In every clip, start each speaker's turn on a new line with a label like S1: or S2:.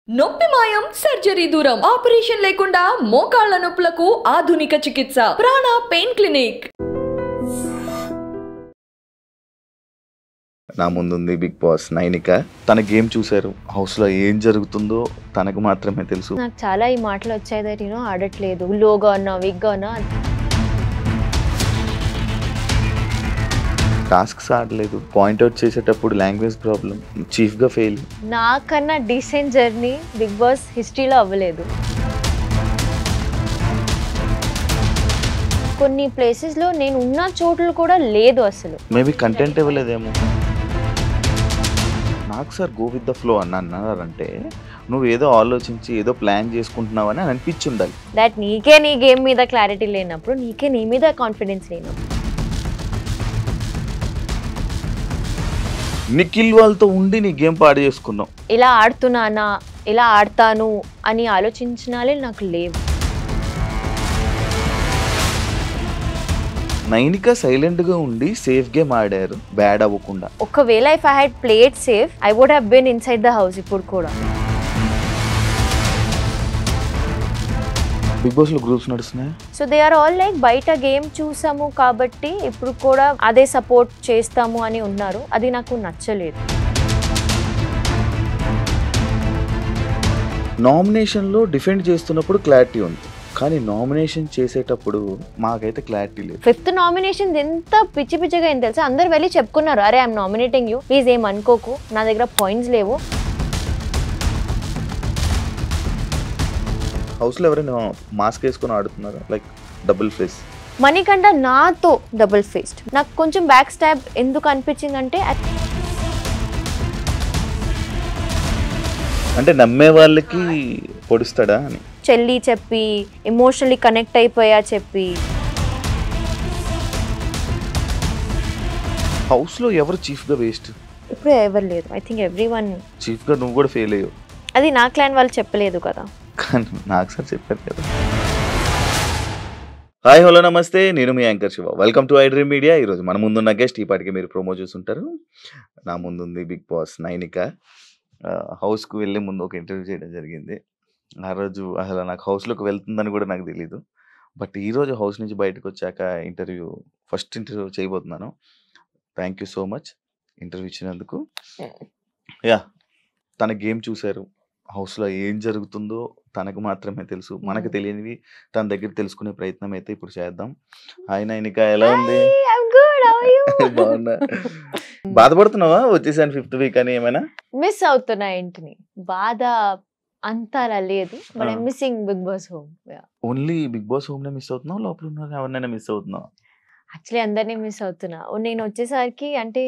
S1: నొప్పి మాయం సర్జరీ దూరం ఆపరేషన్ లేకుండా మోకాళ్ల నొప్పులకు ఆధునిక చికిత్స ప్రాణ పెయిన్ క్లినిక్.
S2: నా ముందుంది బిగ్ బాస్ నైనిక. తన గేమ్ చూశారు, హౌస్ లో ఏం జరుగుతుందో తనకు మాత్రమే తెలుసు.
S3: నాకు చాలా ఈ మాటలు వచ్చాయి దట్ ఆడట్లేదు, లోగా ఉన్నా, వీక్గా ఉన్నా.
S2: టాస్క్స్ ఆడలేదు, పాయింట్అవుట్ చేసేటప్పుడు లాంగ్వేజ్ ప్రాబ్లం, చీఫ్ గా ఫెయిల్.
S3: నాకన్నా డీసెంట్ జర్నీ బిగ్ బాస్ హిస్టరీలో అవ్వలేదు. కొన్ని ప్లేసెస్ లో నేను ఉన్న చోట్ల కూడా లేదు అసలు.
S2: మేబీ కంటెంట్ ఇవ్వలేదేమో. నాకు sir go with the flow అన్నారంటే నువ్వు ఏదో ఆలోచించి ఏదో ప్లాన్ చేసుకుంటున్నావని అనిపించి ఉండాలి.
S3: దట్ నీకే నీ గేమ్ మీద క్లారిటీ లేనప్పుడు, నీకే నీ మీద కాన్ఫిడెన్స్ లేనప్పుడు.
S2: నిఖిల్ వాళ్ళతో ఉండి నీ గేమ్ పాడు చేసుకున్నావు.
S3: ఇలా ఆడుతున్నానా, ఇలా ఆడతాను అని ఆలోచించినాలే నాకు లేవు.
S2: నైనిక సైలెంట్ గా ఉండి సేఫ్ గేమ్ ఆడారు, బ్యాడ్ అవ్వకుండా.
S3: ఒకవేళ if I had played safe I would have been inside the house ఇప్పుడు కూడా.
S2: బిగ్ బాస్ లో గ్రూప్స్ నడుస్తున్నాయి.
S3: So they are all like బయట గేమ్ చూసాము కాబట్టి ఇప్పుడు కూడా అదే సపోర్ట్ చేస్తాము అని ఉన్నారు. అది నాకు నచ్చలేదు.
S2: నామినేషన్ లో డిఫెండ్ చేస్తున్నప్పుడు క్లారిటీ ఉంది, కానీ నామినేషన్ చేసేటప్పుడు మాకైతే క్లారిటీ లేదు.
S3: 5th నామినేషన్ ఎంత పిచ్చి పిచ్చిగా ఏం తెలుసా, అందరు వెళ్ళి చెప్పుకున్నారు, అరే ఐఎమ్ నామినేటింగ్ యూ, ప్లీజ్ ఏం అనుకోకు, నా దగ్గర పాయింట్స్ లేవు.
S2: హౌస్ లో ఎవరైనా మాస్క్ వేసుకొని ఆడుతున్నారు, లైక్ డబుల్ ఫేస్.
S3: మణికంఠ నాతో డబుల్ ఫేస్డ్. నాకు కొంచెం బ్యాక్ స్టాబ్ ఎందుకు అనిపించింది
S2: అంటే నమ్మే వాళ్ళకి పొడుస్తాడా అని
S3: చెల్లి చెప్పి, ఎమోషనల్లీ కనెక్ట్ అయిపోయా చెప్పి.
S2: హౌస్ లో ఎవరు చీఫ్ గా వేస్ట్?
S3: ఇప్పుడు ఎవరు లేదు. I think everyone.
S2: చీఫ్ గా నువ్వు కూడా ఫెయిల్ అయ్యావు.
S3: అది నా క్లాన్ వాళ్ళు చెప్పలేదు కదా.
S2: కానీ నాకు సార్ చెప్పారు కదా. హాయ్ హలో నమస్తే, నేను మీ anchor Shiva. Welcome to I Dream Media. ఈరోజు మన ముందున్న గెస్ట్, ఈ పాటికి మీరు ప్రోమో చూస్తుంటారు. నా ముందుంది బిగ్ బాస్ నైనిక. హౌస్కు వెళ్ళే ముందు ఒక ఇంటర్వ్యూ చేయడం జరిగింది. ఆ రోజు అసలు నాకు హౌస్లోకి వెళ్తుందని కూడా నాకు తెలీదు. బట్ ఈరోజు హౌస్ నుంచి బయటకు వచ్చాక ఫస్ట్ ఇంటర్వ్యూ చేయబోతున్నాను. Thank you so much interview ఇచ్చినందుకు. యా, తన గేమ్ చూశారు, హౌస్లో ఏం జరుగుతుందో తనకు మాత్రమే తెలుసు. మనకు తెలియనివి తన దగ్గర తెలుసుకునే ప్రయత్నం అయితే ఇప్పుడు చేద్దాం. హాయ్ నైనిక, ఎలా ఉంది? బాగున్నా. బాధపడుతున్నావా వచ్చేసాను 5th వీక్ అని? ఏమైనా
S3: మిస్ అవుతున్నా ఇంటిని. బాధ అంతా లేదు, but I missing Bigg Boss home.
S2: Only Bigg Boss home నే మిస్ అవుతున్నావు, లోపల ఉన్నారు ఎవరినైనా మిస్ అవుతున్నావు?
S3: యాక్చువల్లీ అందరినీ మిస్ అవుతున్నా. నేను వచ్చేసరికి అంటే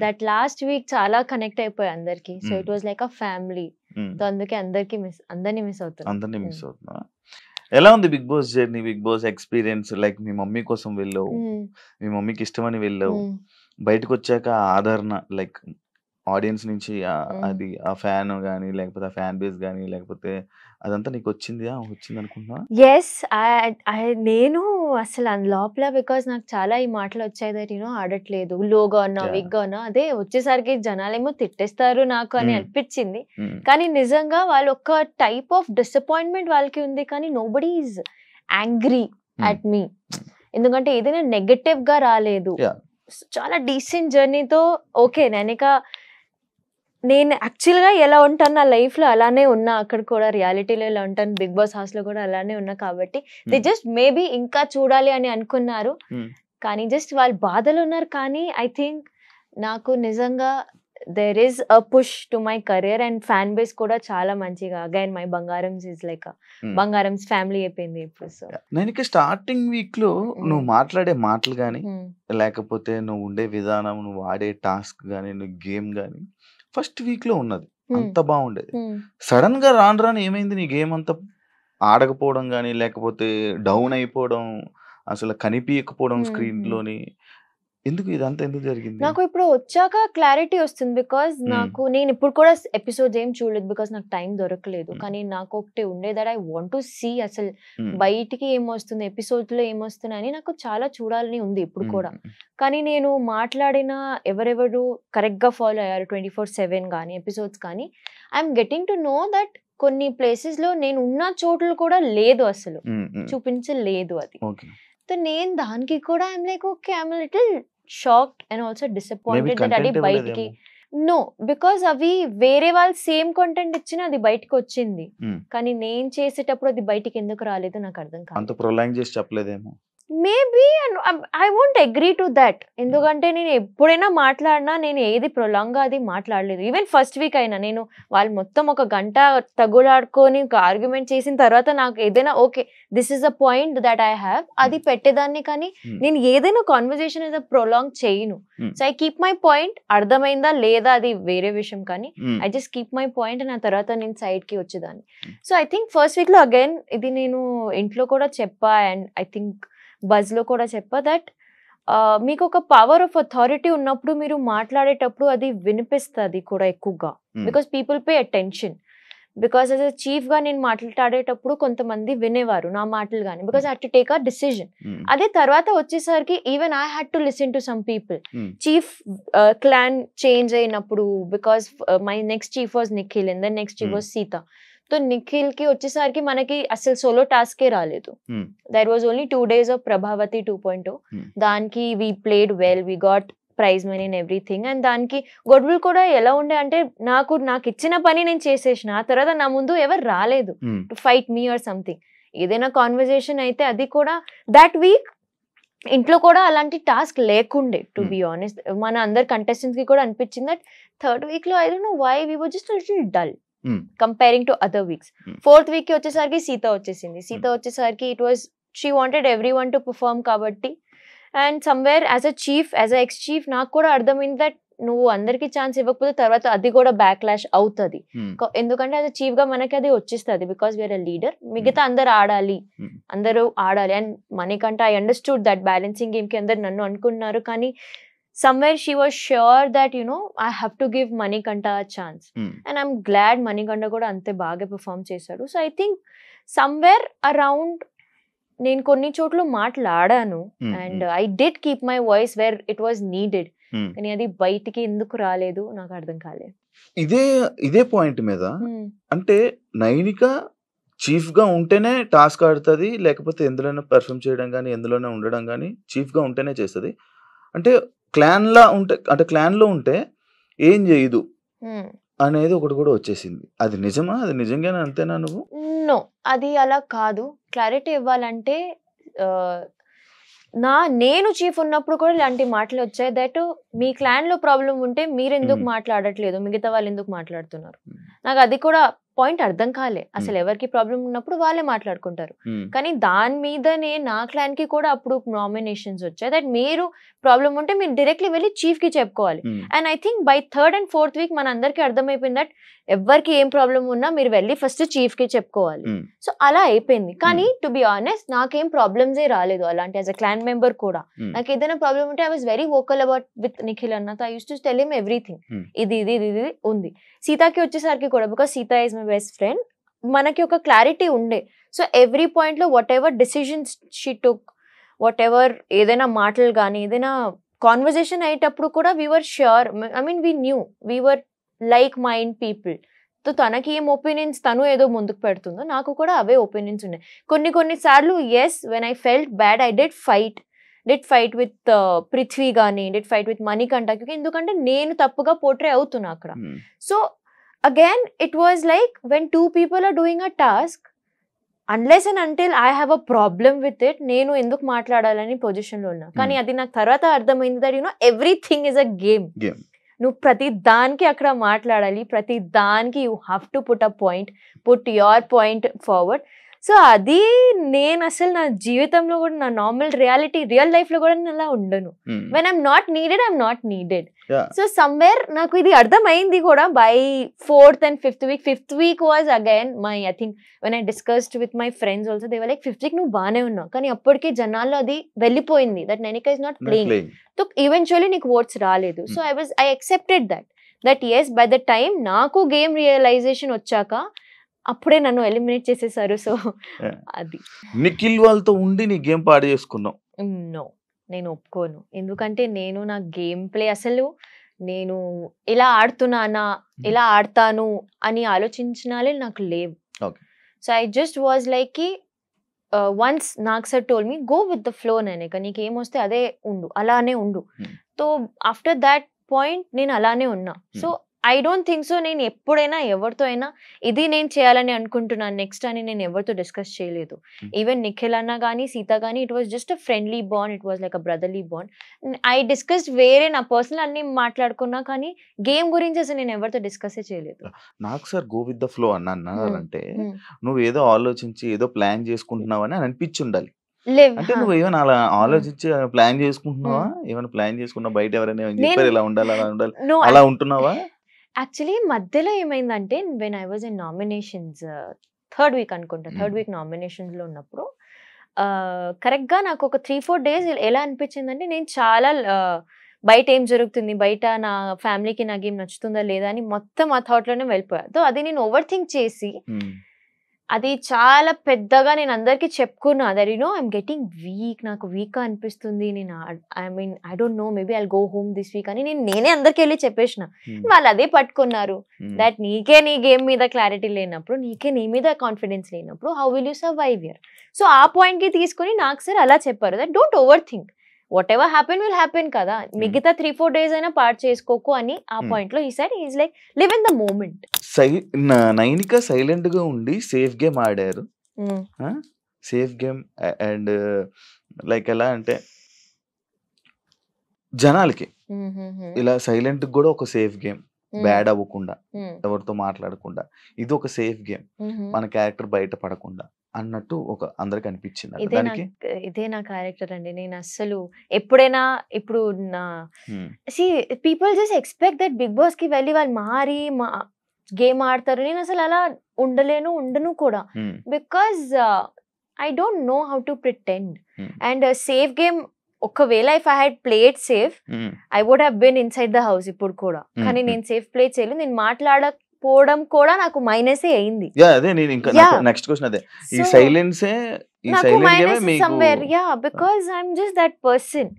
S3: దట్ లాస్ట్ వీక్ చాలా కనెక్ట్ అయిపోయా అందరికి. So it was like a family. సో అందుకే అందరినీ మిస్ అవుతున్నా.
S2: ఎలా ఉంది Bigg Boss journey, Bigg Boss experience? Like మీ మమ్మీ కోసం వెళ్ళావు, మీ మమ్మీకి ఇష్టమని వెళ్ళావు, బయటకు వచ్చాక ఆదరణ లైక్ ఆడియన్స్ నుంచి అది ఆ ఫ్యాన్ కానీ లేకపోతే ఆ ఫ్యాన్ బేస్ కానీ లేకపోతే అదంతా నీకు వచ్చింది అనుకుంటున్నా?
S3: ఎస్, నేను అసలు లోపల బికాస్ నాకు చాలా ఈ మాటలు వచ్చాయి దట్ ఆడట్లేదు, లోగా ఉన్నా, వీక్గా ఉన్నా. అదే వచ్చేసరికి జనాలేమో తిట్టేస్తారు నాకు అని అనిపించింది. కానీ నిజంగా వాళ్ళు ఒక టైప్ ఆఫ్ డిసప్పాయింట్మెంట్ వాళ్ళకి ఉంది, కానీ నోబడీ ఈజ్ యాంగ్రీ అట్ మీ. ఎందుకంటే ఏదైనా నెగటివ్ గా రాలేదు. చాలా డీసెంట్ జర్నీతో ఓకే. నేను యాక్చువల్గా ఎలా ఉంటాను నా లైఫ్లో అలానే ఉన్నా, అక్కడ కూడా రియాలిటీలో ఎలా ఉంటాను, బిగ్ బాస్ హౌస్లో కూడా అలానే ఉన్నా. కాబట్టి దే జస్ట్ మేబీ ఇంకా చూడాలి అని అనుకున్నారు, కానీ జస్ట్ వాళ్ళు బాధలు ఉన్నారు. కానీ ఐ థింక్ నాకు నిజంగా there is a push to my career and fan base కూడా చాలా మంచిగా. అగైన్ మై బంగారమ్స్ ఈజ్ లైక్ బంగారమ్స్ ఫ్యామిలీ అయిపోయింది ఇప్పుడు. సో
S2: నేను స్టార్టింగ్ వీక్ లో నువ్వు మాట్లాడే మాటలు కానీ లేకపోతే నువ్వు ఉండే విధానం, నువ్వు ఆడే టాస్క్ కానీ, నువ్వు గేమ్ కానీ ఫస్ట్ వీక్ లో ఉన్నది అంత బాగుండేది. సడన్ గా రాను ఏమైంది, నీ గేమ్ అంతా ఆడకపోవడం కానీ లేకపోతే డౌన్ అయిపోవడం, అసలు కనిపించకపోవడం స్క్రీన్ లోని, ఇదంతా ఎందుకు జరిగింది?
S3: నాకు ఇప్పుడు వచ్చాక క్లారిటీ వస్తుంది. బికాస్ నేను ఇప్పుడు కూడా ఎపిసోడ్స్ ఏం చూడలేదు, బికాస్ నాకు టైం దొరకలేదు. కానీ నాకు ఒకటి ఉండేది, ఐ వాంట్ టు సీ అసలు బయటికి ఏమొస్తుంది, ఎపిసోడ్స్ లో ఏమొస్తున్నాయి అని నాకు చాలా చూడాలని ఉంది ఇప్పుడు కూడా. కానీ నేను మాట్లాడిన ఎవరెవరు కరెక్ట్ గా ఫాలో అయ్యారు 24/7 కానీ ఎపిసోడ్స్ కానీ, I'm getting to know that కొన్ని ప్లేసెస్ లో నేను ఉన్న చోట్ల కూడా లేదు అసలు చూపించలేదు అది. సో నేను దానికి కూడా I'm like okay I'm little shocked and also disappointed that అది బయటికి నో బికాస్ అవి వేరే వాళ్ళు సేమ్ కంటెంట్ ఇచ్చినా అది బయటకు వచ్చింది, కానీ నేను చేసేటప్పుడు అది బయటికి ఎందుకు రాలేదు నాకు అర్థం కాదు. Maybe I won't agree to that, ఎందుకంటే నేను ఎప్పుడైనా మాట్లాడినా నేను ఏది ప్రొలాంగ్ గా అది మాట్లాడలేదు. ఈవెన్ ఫస్ట్ వీక్ అయినా నేను వాళ్ళు మొత్తం ఒక గంట తగులాడుకొని ఆర్గ్యుమెంట్ చేసిన తర్వాత నాకు ఏదైనా okay this is a point that I have అది పెట్టేదాన్ని, కానీ నేను ఏదైనా కాన్వర్సేషన్ ఏదో ప్రొలాంగ్ చేయను. So I keep my point, అర్థమైందా లేదా అది వేరే విషయం, కానీ I just keep my point నా తర్వాత నేను సైడ్ కి వచ్చేదాన్ని. So I think first week లో అగైన్ ఇది నేను ఇంట్లో కూడా చెప్పా అండ్ ఐ థింక్ బజ్ లో కూడా చెప్పా దట్ మీకు ఒక పవర్ ఆఫ్ అథారిటీ ఉన్నప్పుడు మీరు మాట్లాడేటప్పుడు అది వినిపిస్తుంది కూడా ఎక్కువగా, because people pay attention. Because as a chief గా నేను మాట్లాడేటప్పుడు కొంతమంది వినేవారు నా మాటలు కానీ, because I had to take a decision. అదే తర్వాత వచ్చేసరికి even I had to listen to some people. Chief clan change అయినప్పుడు because my next chief was Nikhil and then next chief was Seetha. So Nikhil కి వచ్చేసరికి మనకి అసలు సోలో టాస్కే రాలేదు. There was only 2 days of Prabhavati 2.0. దానికి we played well, we got prize money and everything. And దానికి గొడవలు కూడా ఎలా ఉండే అంటే నాకు ఇచ్చిన పని నేను చేసేసిన, ఆ తర్వాత నా ముందు ఎవరు రాలేదు to fight me or something. ఏదైనా కాన్వర్జేషన్ అయితే అది కూడా దట్ వీక్ ఇంట్లో కూడా అలాంటి టాస్క్ లేకుండే టు బి ఆనెస్ట్. మన అందరు కంటెస్టెంట్స్ కి కూడా అనిపించింది దట్ థర్డ్ వీక్ లో I don't know why we were just little dull comparing to other weeks. Fourth week కి వచ్చేసరికి సీత వచ్చేసింది. సీత వచ్చేసరికి it was she wanted everyone to perform కాబట్టి, and somewhere as a chief as a ex chief నాకు కూడా అర్థమైంది that నువ్వు అందరికి ఛాన్స్ ఇవ్వకపోతే తర్వాత అది కూడా బ్యాక్ లాష్ అవుతుంది. ఎందుకంటే యాజ్ అ చీఫ్ గా మనకి అది వచ్చేస్తుంది బికాస్ వీఆర్ అ లీడర్. మిగతా అందరు ఆడాలి అండ్ మనకంటే I understood that balancing game కి అందరు నన్ను అనుకున్నారు, కానీ somewhere she was sure that I have to give Manikanta a chance, and I'm glad Manikanta kuda ante baga perform chesadu. So I think somewhere around నేను కొన్ని చోట్ల మాట్లాడాను and I did keep my voice where it was needed, కానీ అది బయటికి ఎందుకు రాలేదు నాకు అర్థం కాలేదు.
S2: ఇదే పాయింట్ మీద అంటే నైనిక చీఫ్ గా ఉంటేనే టాస్క్ ఆడుతుంది, లేకపోతే ఎందులోనే పర్ఫామ్ చేయడం కానీ ఎందులోనే ఉండడం కానీ చీఫ్ గా ఉంటేనే చేస్తుంది. అంటే క్లాన్ లో ఉంటే ఏం చేయదు అనేది ఒకటి కూడా వచ్చేసింది. అది నిజమా? అది నిజంగానే అంతేనా? నువ్వు
S3: నో, అది అలా కాదు. క్లారిటీ ఇవ్వాలంటే నేను చీఫ్ ఉన్నప్పుడు కూడా ఇలాంటి మాటలు వచ్చాయి దట్ మీ క్లాన్ లో ప్రాబ్లం ఉంటే మీరు ఎందుకు మాట్లాడట్లేదు, మిగతా వాళ్ళు ఎందుకు మాట్లాడుతున్నారు. నాకు అది కూడా పాయింట్ అర్థం కాలే. అసలు ఎవరికి ప్రాబ్లం ఉన్నప్పుడు వాళ్ళే మాట్లాడుకుంటారు, కానీ దాని మీదనే నా క్లాన్ కి కూడా అప్పుడు నామినేషన్స్ వచ్చాయి దట్ మీరు ప్రాబ్లం ఉంటే మీరు డైరెక్ట్లీ వెళ్ళి చీఫ్ కి చెప్పుకోవాలి. And I think by third and fourth week మన అందరికి అర్థమైపోయింది దట్ ఎవరికి ఏం ప్రాబ్లం ఉన్నా మీరు వెళ్ళి ఫస్ట్ చీఫ్ కి చెప్పుకోవాలి. సో అలా అయిపోయింది. కానీ టు బి ఆనెస్ట్ నాకేం ప్రాబ్లమ్స్ ఏ రాలేదు అలాంటి యాజ్ అ క్లాన్ మెంబర్ కూడా. నాకు ఏదైనా ప్రాబ్లం ఉంటే I was very vocal about with Nikhil అన్నతో. I use to tell him everything, ఇది ఇది ఇది ఉంది. సీతాకి వచ్చేసరికి కూడా because Seetha is my best friend, మనకి ఒక క్లారిటీ ఉండే. సో ఎవ్రీ పాయింట్ లో whatever decisions she took, whatever ఏదైనా మాటలు కానీ ఏదైనా కాన్వర్జేషన్ అయ్యేటప్పుడు కూడా we were sure, I mean we knew we were like mind people. So తనకి ఏం ఒపీనియన్స్ తను ఏదో ముందుకు పెడుతుందో నాకు కూడా అవే ఒపీనియన్స్ ఉన్నాయి. కొన్ని సార్లు as when I felt bad I did fight with Prithvi కానీ డిడ్ ఫైట్ విత్ మణికంఠ, ఎందుకంటే నేను తప్పుగా పోర్ట్రే అవుతున్నా అక్కడ. So again it was like when 2 people are doing a task, unless and until I have a problem with it నేను ఎందుకు మాట్లాడాలని position లో ఉన్నా. కానీ అది నాకు తర్వాత అర్థమైంది that everything is a game. నువ్వు ప్రతి దానికి అక్కడ మాట్లాడాలి, ప్రతి దానికి you have to put your point forward. So అది నేను అసలు నా జీవితంలో కూడా నా నార్మల్ రియల్ లైఫ్ లో కూడా నేను అలా ఉండను. When I'm not needed. So somewhere నాకు ఇది అర్థమైంది కూడా by 4th and 5th week. 5th week was again my I think when I discussed with my friends also they were like 5th week నువ్వు బాగానే ఉన్నావు, కానీ అప్పటికే జనాల్లో అది వెళ్ళిపోయింది that Nainika is not playing. So eventually నీకు ఓట్స్ రాలేదు. So I accepted that as by the time నాకు గేమ్ రియలైజేషన్ వచ్చాక అప్పుడే నన్ను ఎలిమినేట్ చేసేసారు. సో అది
S2: నిఖిల్ వాళ్ళతో ఉండి నీ గేమ్ పాడు చేసుకున్నావు.
S3: నో, నేను ఒప్పుకోను. ఎందుకంటే నేను నా గేమ్ ప్లే అసలు నేను ఇలా ఆడుతున్నానా, ఇలా ఆడతాను అని ఆలోచించినాలే నాకు లేవు.
S2: Okay.
S3: So I just was like కి once Nag sir told me go with the flow అనేక, నీకు ఏమొస్తే అదే ఉండు, అలానే ఉండు. సో ఆఫ్టర్ దాట్ పాయింట్ నేను అలానే ఉన్నా. So I don't think so నేను ఎప్పుడైనా ఎవరితో అయినా ఇది నేను చేయాలని అనుకుంటున్నాను నెక్స్ట్ అని నేను ఎవరితో డిస్కస్ చేయలేదు. ఈవెన్ నిఖిల్ అన్న కానీ సీత కానీ it was just a friendly bond, it was like a brotherly bond. I discuss వేరే నా పర్సనల్ అన్ని మాట్లాడుకున్నా కానీ గేమ్ గురించి అసలు నేను ఎవరితో డిస్కస్ చేయలేదు.
S2: నాకు sir go with the flow అన్నారంటే నువ్వు ఏదో ఆలోచించి ఏదో ప్లాన్ చేసుకుంటున్నావని అని అనిపించి ఉండాలి. అంటే నువ్వు ఏమైనా అలా ఆలోచించి ప్లాన్ చేసుకుంటున్నావా? ఏమైనా ప్లాన్ చేసుకున్నా బయట ఎవరైనా చెప్పారు ఇలా ఉండాలి అలా ఉండాలి అలా ఉంటున్నావా?
S3: యాక్చువల్లీ మధ్యలో ఏమైందంటే when I was in nominations third week అనుకుంటా, థర్డ్ వీక్ నామినేషన్స్ లో ఉన్నప్పుడు కరెక్ట్ గా నాకు ఒక 3-4 days ఎలా అనిపించిందంటే నేను చాలా బయట ఏం జరుగుతుంది, బయట నా ఫ్యామిలీకి నాకు ఏం నచ్చుతుందా లేదా అని మొత్తం ఆ థాట్ లోనే వెళ్ళిపోయా. సో అది నేను ఓవర్ థింక్ చేసి అది చాలా పెద్దగా నేను అందరికి చెప్పుకున్నా that you know I'm getting week, నాకు వీక్ గా అనిపిస్తుంది, నేను I mean I don't know maybe I'll go home this week అని నేనే అందరికి వెళ్ళి చెప్పేసిన. వాళ్ళు అదే పట్టుకున్నారు దట్ నీకే నీ గేమ్ మీద క్లారిటీ లేనప్పుడు, నీకే నీ మీద కాన్ఫిడెన్స్ లేనప్పుడు how will you survive here. So ఆ పాయింట్ కి తీసుకుని నాకు సార్ అలా చెప్పారు that don't over think, what ever happen will happen కదా, మిగతా 3-4 days అయినా పార్ట్ చేసుకోకు అని ఆ పాయింట్ లో ఈ sir is like live in the moment.
S2: Nainika silent గా ఉండి సేఫ్ గేమ్ ఆడారు. సేఫ్ గేమ్ అండ్ లైక్ ఎలా అంటే జనాలకి ఇలా సైలెంట్ కూడా ఒక సేఫ్ గేమ్, బ్యాడ్ అవ్వకుండా ఎవరితో మాట్లాడకుండా ఇది ఒక సేఫ్ గేమ్, మన క్యారెక్టర్ బయట పడకుండా అన్నట్టు ఒక అందరికి అనిపించింది.
S3: ఇదే నా క్యారెక్టర్ అండి. నేను అస్సలు ఎప్పుడైనా ఇప్పుడు నా people just expect that Bigg Boss కి వెళ్ళి వాళ్ళు మారి గేమ్ ఆడతారు. నేను అసలు అలా ఉండను కూడా, because I don't know how to pretend. And safe game ఒకవేళ if I had played safe I would have been inside the house ఇప్పుడు కూడా, కానీ నేను సేఫ్ ప్లే చేయలేదు. నేను మాట్లాడకపోవడం కూడా నాకు మైనసే అయింది.
S2: అదే నేను ఇంకా నెక్స్ట్ క్వశ్చన్ అదే, ఈ సైలెన్సే
S3: నాకు minus somewhere, yeah, because I'm just that person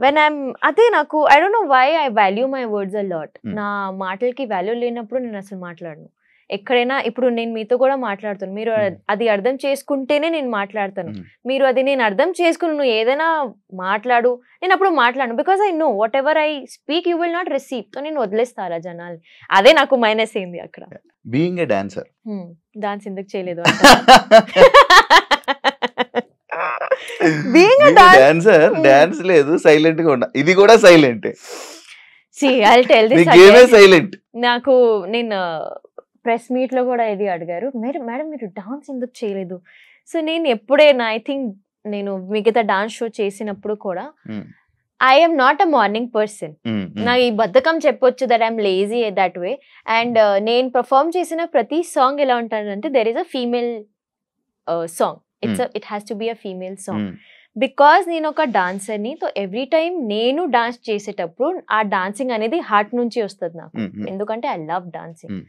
S3: when I'm అదే నాకు I don't know why I value my words a lot. నా మాటలకి వాల్యూ లేనప్పుడు నేను అసలు మాట్లాడను. ఎక్కడైనా ఇప్పుడు నేను మీతో కూడా మాట్లాడుతాను, మీరు అది అర్థం చేసుకుంటేనే నేను మాట్లాడతాను. మీరు అది నేను అర్థం చేసుకుని నువ్వు ఏదైనా మాట్లాడు, నేను అప్పుడు మాట్లాడను. Because I know what ever I speak you will not receive. So నేను వదిలేస్తా అలా జనాలు. అదే నాకు మైనస్ అయింది అక్కడ.
S2: బీయింగ్ ఏ డాన్సర్,
S3: డాన్స్ ఎందుకు చేయలేదు బీయింగ్ ఏ డాన్సర్,
S2: డాన్స్ లేదు, సైలెంట్ గా ఉన్నా, ఇది కూడా silent.
S3: See, I'll tell this
S2: again.
S3: నాకు నేను ప్రెస్ మీట్ లో కూడా ఇది అడిగారు, మేడం మీరు డాన్స్ ఎందుకు చేయలేదు. సో నేను ఎప్పుడైనా ఐ థింక్ నేను మిగతా డాన్స్ షో చేసినప్పుడు కూడా I'm not a morning person. నా ఈ బద్ధకం చెప్పొచ్చు that I'm lazy that way. And నేను పర్ఫార్మ్ చేసిన ప్రతి సాంగ్ ఎలా ఉంటానంటే there is a female song, it has to be a female song. Because నేను ఒక డాన్సర్ని, సో ఎవ్రీ టైమ్ నేను డాన్స్ చేసేటప్పుడు ఆ డాన్సింగ్ అనేది హార్ట్ నుంచి వస్తుంది నాకు, ఎందుకంటే ఐ లవ్ డాన్సింగ్.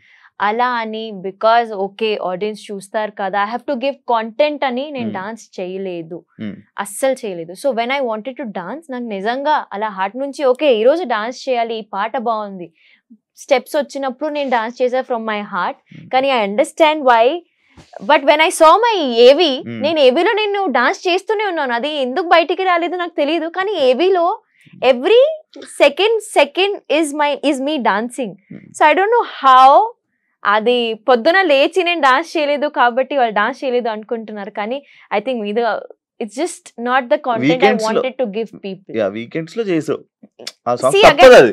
S3: అలా అని బికాజ్ ఓకే ఆడియన్స్ చూస్తారు కదా I have to give content అని నేను డాన్స్ చేయలేదు, అస్సలు చేయలేదు. So when I wanted to dance, నాకు నిజంగా అలా హార్ట్ నుంచి ఓకే ఈరోజు డాన్స్ చేయాలి, ఈ పాట బాగుంది, స్టెప్స్ వచ్చినప్పుడు నేను డాన్స్ చేసా ఫ్రమ్ మై హార్ట్. కానీ I understand why, but when I saw my AV, నేను ఏవీలో నేను డాన్స్ చేస్తూనే ఉన్నాను, అది ఎందుకు బయటికి రాలేదు నాకు తెలియదు. కానీ ఏవీలో every second is me dancing. So I don't know how, అది పొద్దున లేచి నేను డాన్స్ చేయలేదు కాబట్టి వాళ్ళు డాన్స్ చేయలేదు అనుకుంటున్నారు, కానీ ఐ థింక్ మీద it's just not the content I wanted to give people.
S2: Yeah, weekends లో చేసావు ఆ సాంగ్, తప్పదు అది.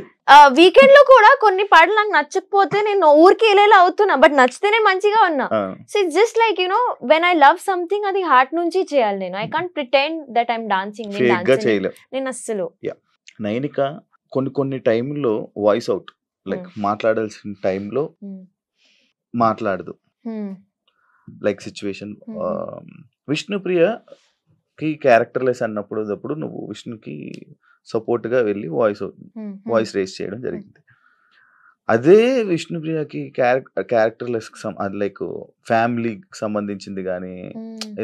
S3: వీకెండ్ లో కూడా కొన్ని పాటలు నాకు నచ్చకపోతే నేను ఊరికి వెళ్ళేలా అవుతున్నా, బట్ నచ్చితేనే మంచిగా ఉన్నా. So it's just like you know when I love something అది హార్ట్ నుంచి చేయాలి. నేను I can't pretend that I'm dancing, నేను అస్సలు.
S2: నైనిక కొన్ని టైంలో వాయిస్ అవుట్, లైక్ మాట్లాడాల్సిన టైంలో మాట్లాడదు, లైక్ సిచ్యువేషన్. విష్ణుప్రియకి క్యారెక్టర్లెస్ అన్నప్పుడు నువ్వు విష్ణుకి సపోర్ట్ గా వెళ్ళి వాయిస్ రేస్ చేయడం జరిగింది. అదే విష్ణుప్రియకి క్యారెక్టర్లెస్ లైక్ ఫ్యామిలీకి సంబంధించింది కానీ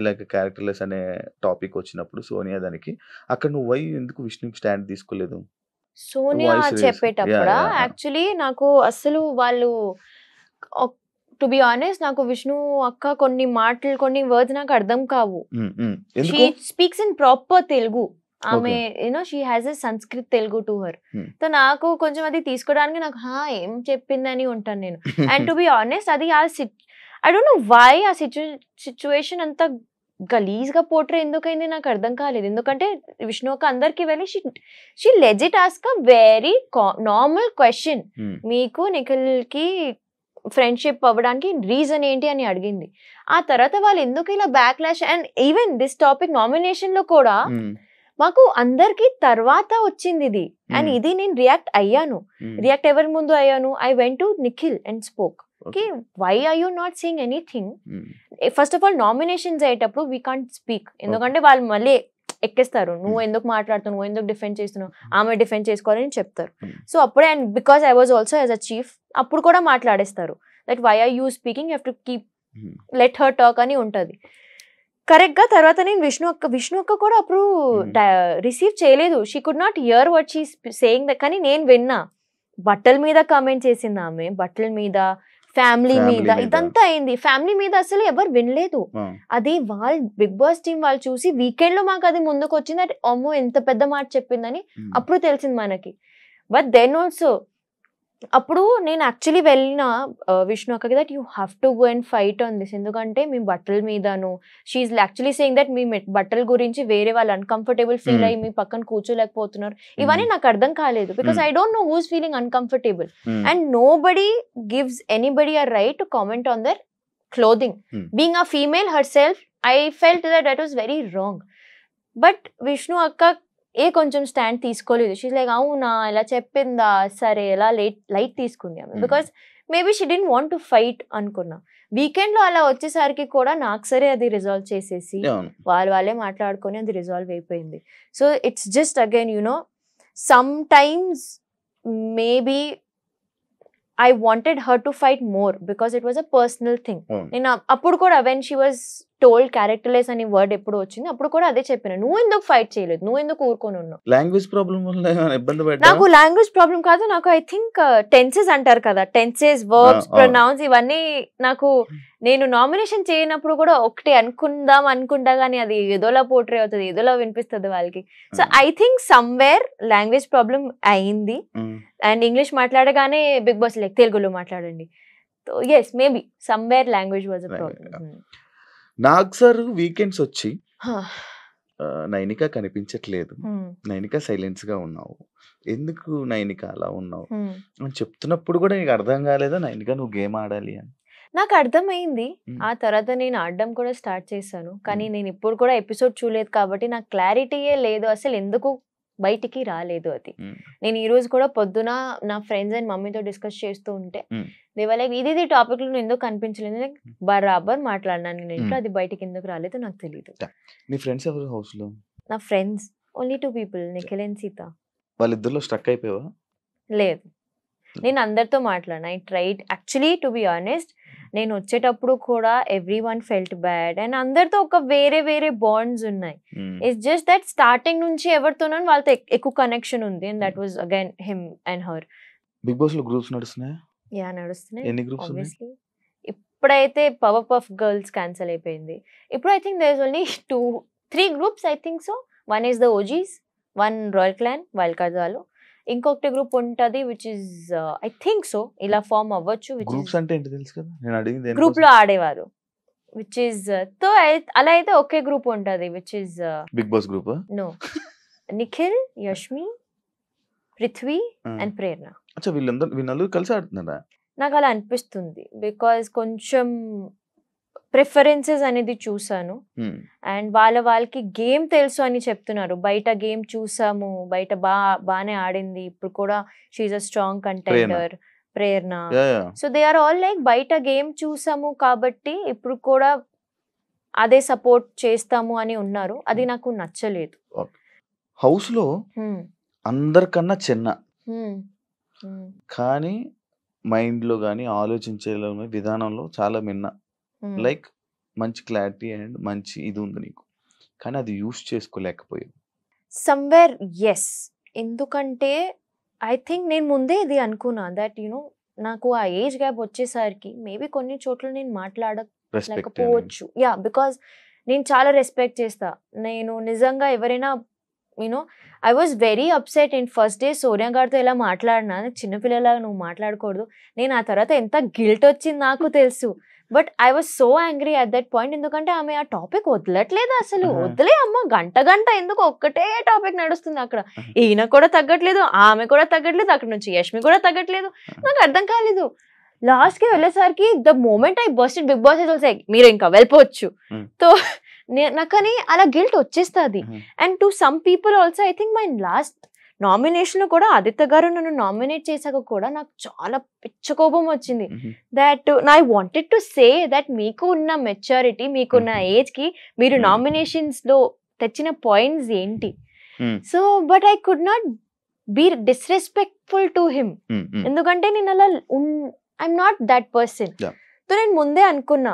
S2: లైక్ క్యారెక్టర్లెస్ అనే టాపిక్ వచ్చినప్పుడు సోనియా దానికి, అక్కడ నువ్వు ఎందుకు విష్ణుకి స్టాండ్ తీసుకోలేదు?
S3: Sonia
S2: voice raise.
S3: చెప్పేటప్పుడా
S2: యా.
S3: యాక్చువల్లీ నాకు అసలు వాళ్ళు టు బి ఆనెస్ట్ నాకు విష్ణు అక్క కొన్ని మాటలు కొన్ని వర్డ్స్ నాకు అర్థం కావు.
S2: ఎందుకు?
S3: She speaks in proper Telugu. ఆమె she has a Sanskrit Telugu to her. So నాకు కొంచెం అది తీసుకోవడానికి నాకు ఏం చెప్పిందని ఉంటాను నేను. అండ్ టు బి ఆనెస్ట్ అది ఐ డోంట్ నో వై ఆ సిచ్యువేషన్ అంతా గలీజ్ గా పోట్రే ఎందుకైంది నాకు అర్థం కాలేదు. ఎందుకంటే విష్ణు అక్క అందరికి వెళ్ళి she legit ask a very normal question, మీకు నిఖిల్ కి ఫ్రెండ్షిప్ అవ్వడానికి రీజన్ ఏంటి అని అడిగింది. ఆ తర్వాత వాళ్ళు ఎందుకు ఇలా backlash, and even this topic nomination లో కూడా మాకు అందరికి తర్వాత వచ్చింది ఇది. అండ్ ఇది నేను రియాక్ట్ అయ్యాను. రియాక్ట్ ఎవరి ముందు అయ్యాను? I went to Nikhil and spoke. Why are you not saying anything? First of all nominations అయ్యేటప్పుడు వీ కాంట్ స్పీక్, ఎందుకంటే వాళ్ళు మళ్ళీ ఎక్కేస్తారు. నువ్వు ఎందుకు మాట్లాడుతున్నావు, నువ్వు ఎందుకు డిఫెండ్ చేస్తున్నావు, ఆమె డిఫెండ్ చేసుకోవాలని చెప్తారు. సో అప్పుడే, and because I was also as a chief, అప్పుడు కూడా మాట్లాడేస్తారు that why are you speaking, you have to keep let her talk అని ఉంటుంది. కరెక్ట్ గా తర్వాత నేను విష్ణు అక్క కూడా అప్పుడు రిసీవ్ చేయలేదు. She could not here what she saying. కానీ నేను విన్నా. బట్టల మీద కామెంట్ చేసింది ఆమె, బట్టల మీద, ఫ్యామిలీ మీద, ఇదంతా అయింది. ఫ్యామిలీ మీద అసలు ఎవరు వినలేదు. అది వాళ్ళు బిగ్ బాస్ టీం వాళ్ళు చూసి వీకెండ్ లో మాకు అది ముందుకు వచ్చింది. అంటే అమ్మో ఎంత పెద్ద మాట చెప్పిందని అప్పుడు తెలిసింది మనకి. బట్ దెన్ ఆల్సో అప్పుడు నేను యాక్చువల్లీ వెళ్ళిన విష్ణు అక్కకి that you have to go and fight on this, ఎందుకంటే మీ బట్టల మీదను షీఈ్ యాక్చువల్లీ సేయింగ్ దట్ మీ బట్టల గురించి వేరే వాళ్ళు అన్కంఫర్టబుల్ ఫీల్ అయ్యి మీ పక్కన కూర్చోలేకపోతున్నారు. ఇవన్నీ నాకు అర్థం కాలేదు, because I don't know who's feeling uncomfortable and nobody gives anybody a right to comment on their clothing. Being a female herself, I felt that was very wrong. But Vishnu అక్క కొంచెం stand తీసుకోలేదు. She's like అవునా ఇలా చెప్పిందా, సరే ఎలా light తీసుకుంది ఆమె, because maybe she didn't want to fight అనుకున్నా. వీకెండ్ లో అలా వచ్చేసరికి కూడా నాకు సరే అది రిజాల్వ్ చేసేసి వాళ్ళే మాట్లాడుకొని అది రిజాల్వ్ అయిపోయింది. So it's just again some times maybe I wanted her to fight more because it was a personal thing. నేను అప్పుడు కూడా when she was told characterless అనే వర్డ్ ఎప్పుడు వచ్చింది అప్పుడు కూడా అదే చెప్పిన, నువ్వు ఎందుకు ఫైట్ చేయలేదు, నువ్వు ఎందుకు ఊరుకొని ఉన్నావు.
S2: లాంగ్వేజ్ ప్రాబ్లం వల్ల ఇబ్బంది పడ్డా?
S3: నాకు లాంగ్వేజ్ ప్రాబ్లం కాదు, నాకు ఐ థింక్ టెన్సెస్ అంటారు కదా, టెన్సెస్, వర్బ్స్, ప్రొనౌన్స్, ఇవన్నీ నాకు నేను నామినేషన్ చేయనప్పుడు కూడా ఒకటి అనుకుంటా కానీ అది ఏదోలా పోర్ట్రే అవుతుంది, ఏదోలా వినిపిస్తుంది వాళ్ళకి. So I think somewhere language problem అయింది. అండ్ ఇంగ్లీష్ మాట్లాడగానే బిగ్ బాస్ లైక్ తెలుగులో మాట్లాడండి. So yes maybe somewhere language was a problem.
S2: నాకు సార్ వీకెండ్స్ వచ్చి నైనిక కనిపించట్లేదు, నైనిక సైలెన్స్ గా ఉన్నావు, ఎందుకు నైనిక అలా ఉన్నావు అని చెప్తున్నప్పుడు కూడా నీకు అర్థం కాలేదా నైనిక నువ్వు గేమ్ ఆడాలి అని?
S3: నాకు అర్థమైంది. ఆ తర్వాత నేను ఆడడం కూడా స్టార్ట్ చేశాను, కానీ నేను ఇప్పుడు కూడా ఎపిసోడ్ చూడలేదు కాబట్టి నాకు క్లారిటీయే లేదు అసలు ఎందుకు బయటికి రాలేదు అది. నేను ఈ రోజు కూడా పొద్దున నా ఫ్రెండ్స్ అండ్ మమ్మీతో డిస్కస్ చేస్తూ ఉంటే దేవర్ లైక్ ఇది టాపిక్ లో ఎందుకు కనిపించలేదు, లైక్ బరాబర్ మాట్లాడినాను నేను ఇంట్లో, అది బయటికి ఎందుకు రాలేదు నాకు తెలియదు.
S2: నీ ఫ్రెండ్స్ ఎవరు హౌస్ లో?
S3: నా friends only 2 people, Nikhil and Seetha.
S2: వాళ్ళిద్దరిలో స్ట్రక్ అయిపోయావా?
S3: లేదు, నేను అందరితో మాట్లాడినా. I tried actually to be honest. నేను వచ్చేటప్పుడు కూడా everyone felt bad and అందరితో ఒక వేరే వేరే బాండ్స్ ఉన్నాయి. ఇట్స్ జస్ట్ దట్ స్టార్టింగ్ నుంచి ఎవరితోనో వాళ్ళతో ఎక్కువ కనెక్షన్ ఉంది and that was again him and her.
S2: Bigg Boss లో గ్రూప్స్ నడుస్తున్నాయా?
S3: యా నడుస్తున్నాయి.
S2: ఎన్ని గ్రూప్స్ ఉన్నాయి?
S3: ఇప్పుడైతే పవర్ పఫ్ గర్ల్స్ క్యాన్సిల్ అయిపోయింది. ఇప్పుడు I think there is only 2-3 groups I think so. One is the OGs, one royal clan wild card వాళ్ళు, ఇంకొకటి గ్రూప్ ఉంటది which is I think so ఇలా ఫార్మ్ అవ్వచ్చు.
S2: గ్రూప్స్ అంటే ఏంటి తెలుసు కదా, నేను అడిగింది
S3: గ్రూప్ లో ఆడేవారు విచ్ ఇస్ తో అలా అయితే ఒకే గ్రూప్ ఉంటది which is
S2: Bigg Boss group.
S3: No, Nikhil, Yashmi, Prithvi and Prerana.
S2: అచ్చా, వీళ్ళందరూ కలిసి ఆడుతున్నారా?
S3: నాకు అలా అనిపిస్తుంది బికాస్ కొంచెం ప్రిఫరెన్సెస్ అనేది చూసాను అండ్ వాళ్ళకి గేమ్ తెలుసు అని చెప్తున్నారు. బయట గేమ్ చూసాము, బయట బాగానే ఆడింది, ఇప్పుడు కూడా she's a strong contender Prerana. So they are all like బయట గేమ్ చూసాము కాబట్టి ఇప్పుడు కూడా అదే సపోర్ట్ చేస్తాము అని ఉన్నారు. అది నాకు నచ్చలేదు.
S2: హౌస్ లో అందరికన్నా చిన్న కానీ మైండ్ లో కానీ ఆలోచించే విధానంలో చాలా మిన్న, లైక్ మంచి క్లారిటీ అండ్ మంచి ఇది ఉంది నీకు, కానీ అది యూస్ చేసుకోలేకపోయావు.
S3: సమ్వేర్ ఎస్, ఎందుకంటే ఐ థింక్ నేను ముందే ఇది అనుకున్నా దట్ నాకు ఆ ఏజ్ గ్యాప్ వచ్చేసరికి మేబీ కొన్ని చోట్ల నేను మాట్లాడలేకపోవచ్చు. యా, బికాజ్ నేను చాలా రెస్పెక్ట్ చేస్తా. నేను నిజంగా ఎవరైనా I was very upset in first day Sonia గారితో ఎలా మాట్లాడినా, చిన్నపిల్లలాగా నువ్వు మాట్లాడకూడదు. నేను ఆ తర్వాత ఎంత గిల్ట్ వచ్చింది నాకు తెలుసు. But I was so angry at that point. ఎందుకంటే ఆమె ఆ టాపిక్ వదలట్లేదు అసలు. వదిలే అమ్మ, గంట గంట ఎందుకు ఒక్కటే టాపిక్ నడుస్తుంది అక్కడ. ఈయన కూడా తగ్గట్లేదు, ఆమె కూడా తగ్గట్లేదు, అక్కడ నుంచి యష్మి కూడా తగ్గట్లేదు. నాకు అర్థం కాలేదు. లాస్ట్ కి వెళ్ళేసరికి the moment I bust Bigg Boss తెలిసే మీరు ఇంకా వెళ్ళిపోవచ్చు. సో నాకని అలా గిల్ట్ వచ్చేస్తుంది. And to some people also I think my last nomination లో కూడా ఆదిత్య గారు నన్ను నామినేట్ చేశాక కూడా నాకు చాలా పిచ్చ కోపం వచ్చింది. That I wanted to say that మీకు ఉన్న మెచ్యూరిటీ, మీకున్న ఏజ్ కి మీరు నామినేషన్స్ లో తెచ్చిన పాయింట్స్ ఏంటి? So but I could not be disrespectful to him. ఎందుకంటే నేను అలా I'm not that person. So నేను ముందే అనుకున్నా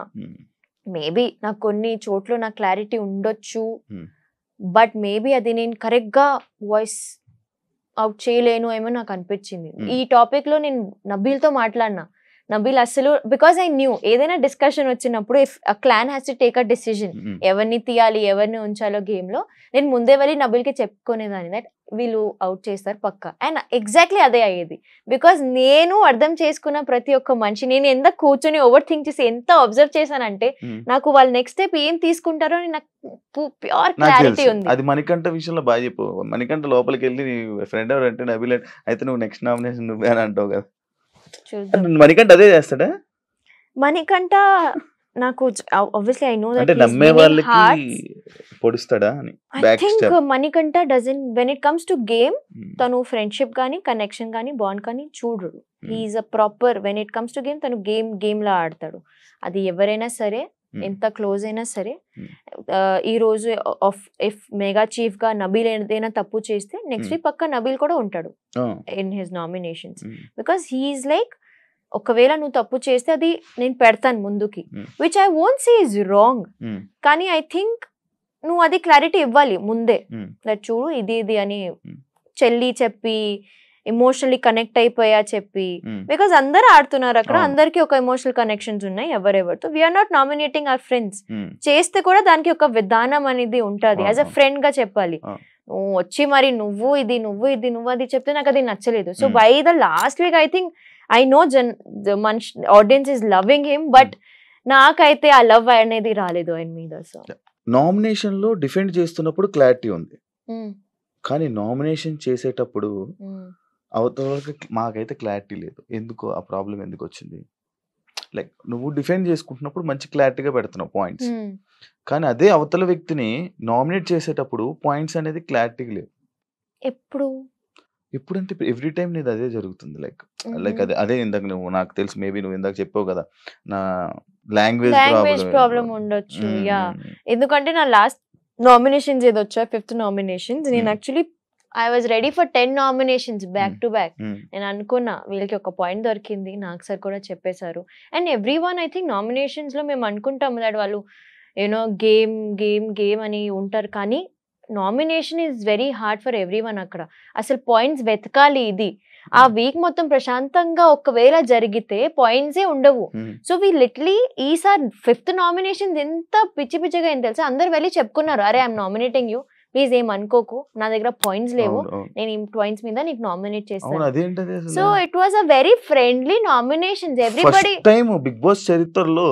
S3: మేబీ నాకు కొన్ని చోట్ల నాకు క్లారిటీ ఉండొచ్చు, బట్ మేబీ అది నేను కరెక్ట్ గా వాయిస్ అవుట్ చేయలేను ఏమో నాకు అనిపించింది. ఈ టాపిక్ లో నేను నబీల్తో మాట్లాడినా. నబీల్ అసలు బికాస్ ఐ న్యూ ఏదైనా డిస్కషన్ వచ్చినప్పుడు if a clan has to take a decision ఎవరిని తీయాలి ఎవరిని ఉంచాలో గేమ్ లో, నేను ముందే వెళ్ళి నబీల్కి చెప్పుకునేదాన్ని దట్ వీళ్ళు అవుట్ చేస్తారు పక్కా. అండ్ ఎగ్జాక్ట్లీ అదే అయ్యేది. బికాస్ నేను అర్థం చేసుకున్న ప్రతి ఒక్క మనిషి, నేను ఎంత కూర్చొని ఓవర్ థింక్ చేసి ఎంత అబ్జర్వ్ చేశానంటే నాకు వాళ్ళు నెక్స్ట్ స్టెప్ ఏం తీసుకుంటారో నాకు ప్యూర్ క్లారిటీ ఉంది.
S2: అది మణికంఠ విషయంలో బాగా చెప్పు. మణికంఠ లోపలికి వెళ్ళి ఫ్రెండ్ ఎవరంటే నబీల్ అయితే నువ్వు నెక్స్ట్ నామినేషన్ నువ్వే అని అంటావు కదా. మణికంఠ అదే చేస్తాడా?
S3: మణికంఠ నాకు obviously I know that
S2: అంటే నమ్మే వాళ్ళకి పొడుస్తాడా అని.
S3: I think Manikanta doesn't when it comes to game తను ఫ్రెండ్షిప్ గానీ కనెక్షన్ గానీ బాండ్ కానీ చూడడు. he is a proper when it comes to game తను గేమ్ లా ఆడతాడు. అది ఎవరైనా సరే ఎంత క్లోజ్ అయినా సరే. ఈ రోజు ఇఫ్ మెగా చీఫ్ గా నబీల్ ఏదైనా తప్పు చేస్తే నెక్స్ట్ వీక్ పక్క నబీల్ కూడా ఉంటాడు in his nominations. Because he's like ఒకవేళ నువ్వు తప్పు చేస్తే అది నేను పెడతాను ముందుకి, which I won't say is wrong. కానీ ఐ థింక్ నువ్వు అది క్లారిటీ ఇవ్వాలి ముందే, దట్ చూడు ఇది అని చెల్లి చెప్పి ఎమోషనల్లీ కనెక్ట్ అయిపోయా చెప్పి. బికాస్ అందరూ ఆడుతున్నారు అక్కడ, అందరికి ఒక ఎమోషనల్ కనెక్షన్స్ ఉన్నాయి ఎవరెవరితో. We're not nominating our friends. చేస్తే కూడా దానికి ఒక విధానం అనేది ఉంటుంది. యాజ్ అ ఫ్రెండ్ గా చెప్పాలి. నువ్వు వచ్చి మరి నువ్వు ఇది అది చెప్తే నాకు అది నచ్చలేదు. So by the last week I think I know audience is loving him, but నాకైతే ఆ లవ్ అనేది రాలేదు ఆయన మీద. సో
S2: నామినేషన్ లో డిఫెండ్ చేస్తున్నప్పుడు క్లారిటీ ఉంది, కానీ నామినేషన్ చేసేటప్పుడు అవతల మాకైతే క్లారిటీ లేదు. ఎందుకు ఆ ప్రాబ్లం ఎందుకు వచ్చింది? లైక్ నువ్వు డిఫెండ్ చేసుకుంటున్నప్పుడు మంచి క్లారిటీగా పెడుతున్నావు పాయింట్స్, కానీ అదే అవతల వ్యక్తిని నామినేట్ చేసేటప్పుడు పాయింట్స్ అనేది క్లారిటీగా లేవు. ఎప్పుడంటే ఎవ్రీ టైం నీది అదే జరుగుతుంది. లైక్ అదే ఇందాక నువ్వు నాకు తెలుసు, మేబీ నువ్వు ఇందాక చెప్పావు కదా నా లాంగ్వేజ్
S3: ప్రాబ్లం ఉండొచ్చు. యా, ఎందుకంటే నా లాస్ట్ నామినేషన్స్ ఏదో వచ్చా 5th నామినేషన్స్, నేను actually I was ready for 10 nominations back to back. నేను అనుకున్నా వీళ్ళకి ఒక పాయింట్ దొరికింది, నాకు సార్ కూడా చెప్పేశారు. And every one I think nominations లో మేము అనుకుంటాం దట్ వాళ్ళు గేమ్ అని ఉంటారు, కానీ nomination is very hard for every one. అక్కడ అసలు పాయింట్స్ వెతకాలి. ఇది ఆ వీక్ మొత్తం ప్రశాంతంగా ఒకవేళ జరిగితే పాయింట్సే ఉండవు. సో వీ లిటరలీ ఈసారి 5th నామినేషన్స్ ఎంత పిచ్చిగా ఏం తెలుసా, అందరు వెళ్ళి చెప్పుకున్నారు అరే ఐఎమ్ నామినేటింగ్ యూ, ప్లీజ్ ఏం అనుకోకు, నా దగ్గర పాయింట్స్ లేవు, నేను ఈ పాయింట్స్ మీద నీకు నామినేట్ చేస్తాను. So it was a very friendly nominations. Everybody
S2: Bigg Boss చరిత్రలో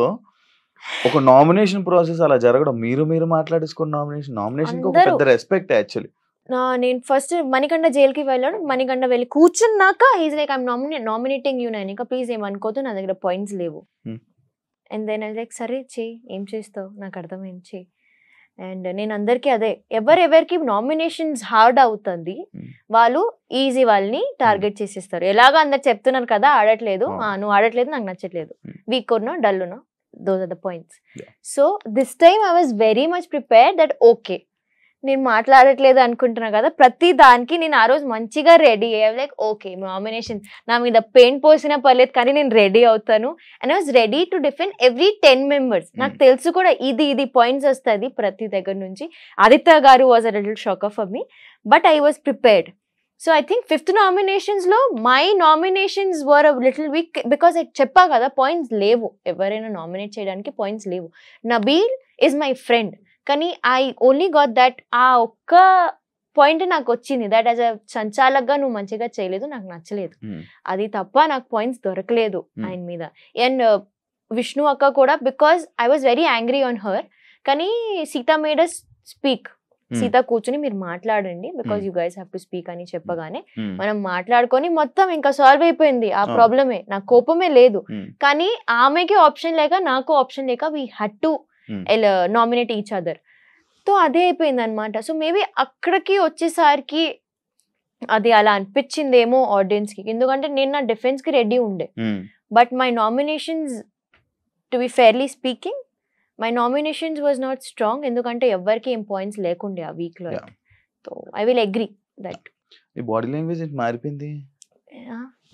S2: ఒక నామినేషన్ ప్రాసెస్ అలా జరగడం, మీరు మాట్లాడేసుకున్న నామినేషన్ ఒక పెద్ద రెస్పెక్ట్ యాక్చువల్లీ.
S3: నేను ఫస్ట్ మణికంఠ జైలుకి వెళ్ళాడు, మణికంఠ వెళ్ళి కూర్చున్నాక is like I'm nominating you Nainika, please ఏమనుకోదు, నా దగ్గర పాయింట్స్ లేవు. అండ్ దెన్ ఐ లైక్ సరే చెయ్యి, ఏం చేస్తావు నాకు అర్థమైంది చెయ్యి. అండ్ నేను అందరికీ అదే, ఎవరెవరికి నామినేషన్స్ హార్డ్ అవుతుంది వాళ్ళు ఈజీ వాళ్ళని టార్గెట్ చేసేస్తారు. ఎలాగో అందరు చెప్తున్నారు కదా ఆడట్లేదు, నువ్వు ఆడట్లేదు, నాకు నచ్చట్లేదు, వీక్ ఉన్నా డల్ ఉన్నా, those are the points. So this time I was very much prepared that okay నేను మాట్లాడట్లేదు అనుకుంటున్నా కదా, ప్రతి దానికి నేను ఆ రోజు మంచిగా రెడీ అయ్యా. లైక్ ఓకే నామినేషన్ నా మీద పెయింట్ పోసినా పర్లేదు కానీ నేను రెడీ అవుతాను. And I was ready to defend every 10 members. నాకు తెలుసు కూడా ఇది పాయింట్స్ వస్తుంది ప్రతి దగ్గర నుంచి. Aditya garu was a little shocker for me, but I was prepared. So I think 5th nominations లో my nominations were little weak because చెప్పా కదా పాయింట్స్ లేవు, ఎవరైనా నామినేట్ చేయడానికి పాయింట్స్ లేవు. నబీల్ ఈజ్ మై ఫ్రెండ్, కానీ ఐ ఓన్లీ గాట్ దట్ ఆ ఒక్క పాయింట్ నాకు వచ్చింది, దట్ యాజ్ అ సంచాలక్గా నువ్వు మంచిగా చేయలేదు, నాకు నచ్చలేదు, అది తప్ప నాకు పాయింట్స్ దొరకలేదు ఆయన మీద. అండ్ విష్ణు అక్క కూడా, because I was very angry on her, కానీ Sita made us speak. Sita కూర్చుని మీరు మాట్లాడండి because you guys have to speak అని చెప్పగానే మనం మాట్లాడుకొని మొత్తం ఇంకా సాల్వ్ అయిపోయింది ఆ ప్రాబ్లమే. నాకు కోపమే లేదు, కానీ ఆమెకి ఆప్షన్ లేక నాకు ఆప్షన్ లేక we had to nominate each other. So అదే అయిపోయింది అనమాట. సో మేబీ అక్కడికి వచ్చేసరికి అది అలా అనిపించిందేమో ఆడియన్స్ కి, ఎందుకంటే నేను నా డిఫెన్స్ కి రెడీ ఉండే. But my nominations, to be fairly speaking, my nominations was not strong, ఎందుకంటే ఎవరికి ఏం పాయింట్స్ లేకుండే ఆ వీక్ లో. So I will agree that.
S2: ఈ బాడీ లాంగ్వేజ్ మారిపోయింది,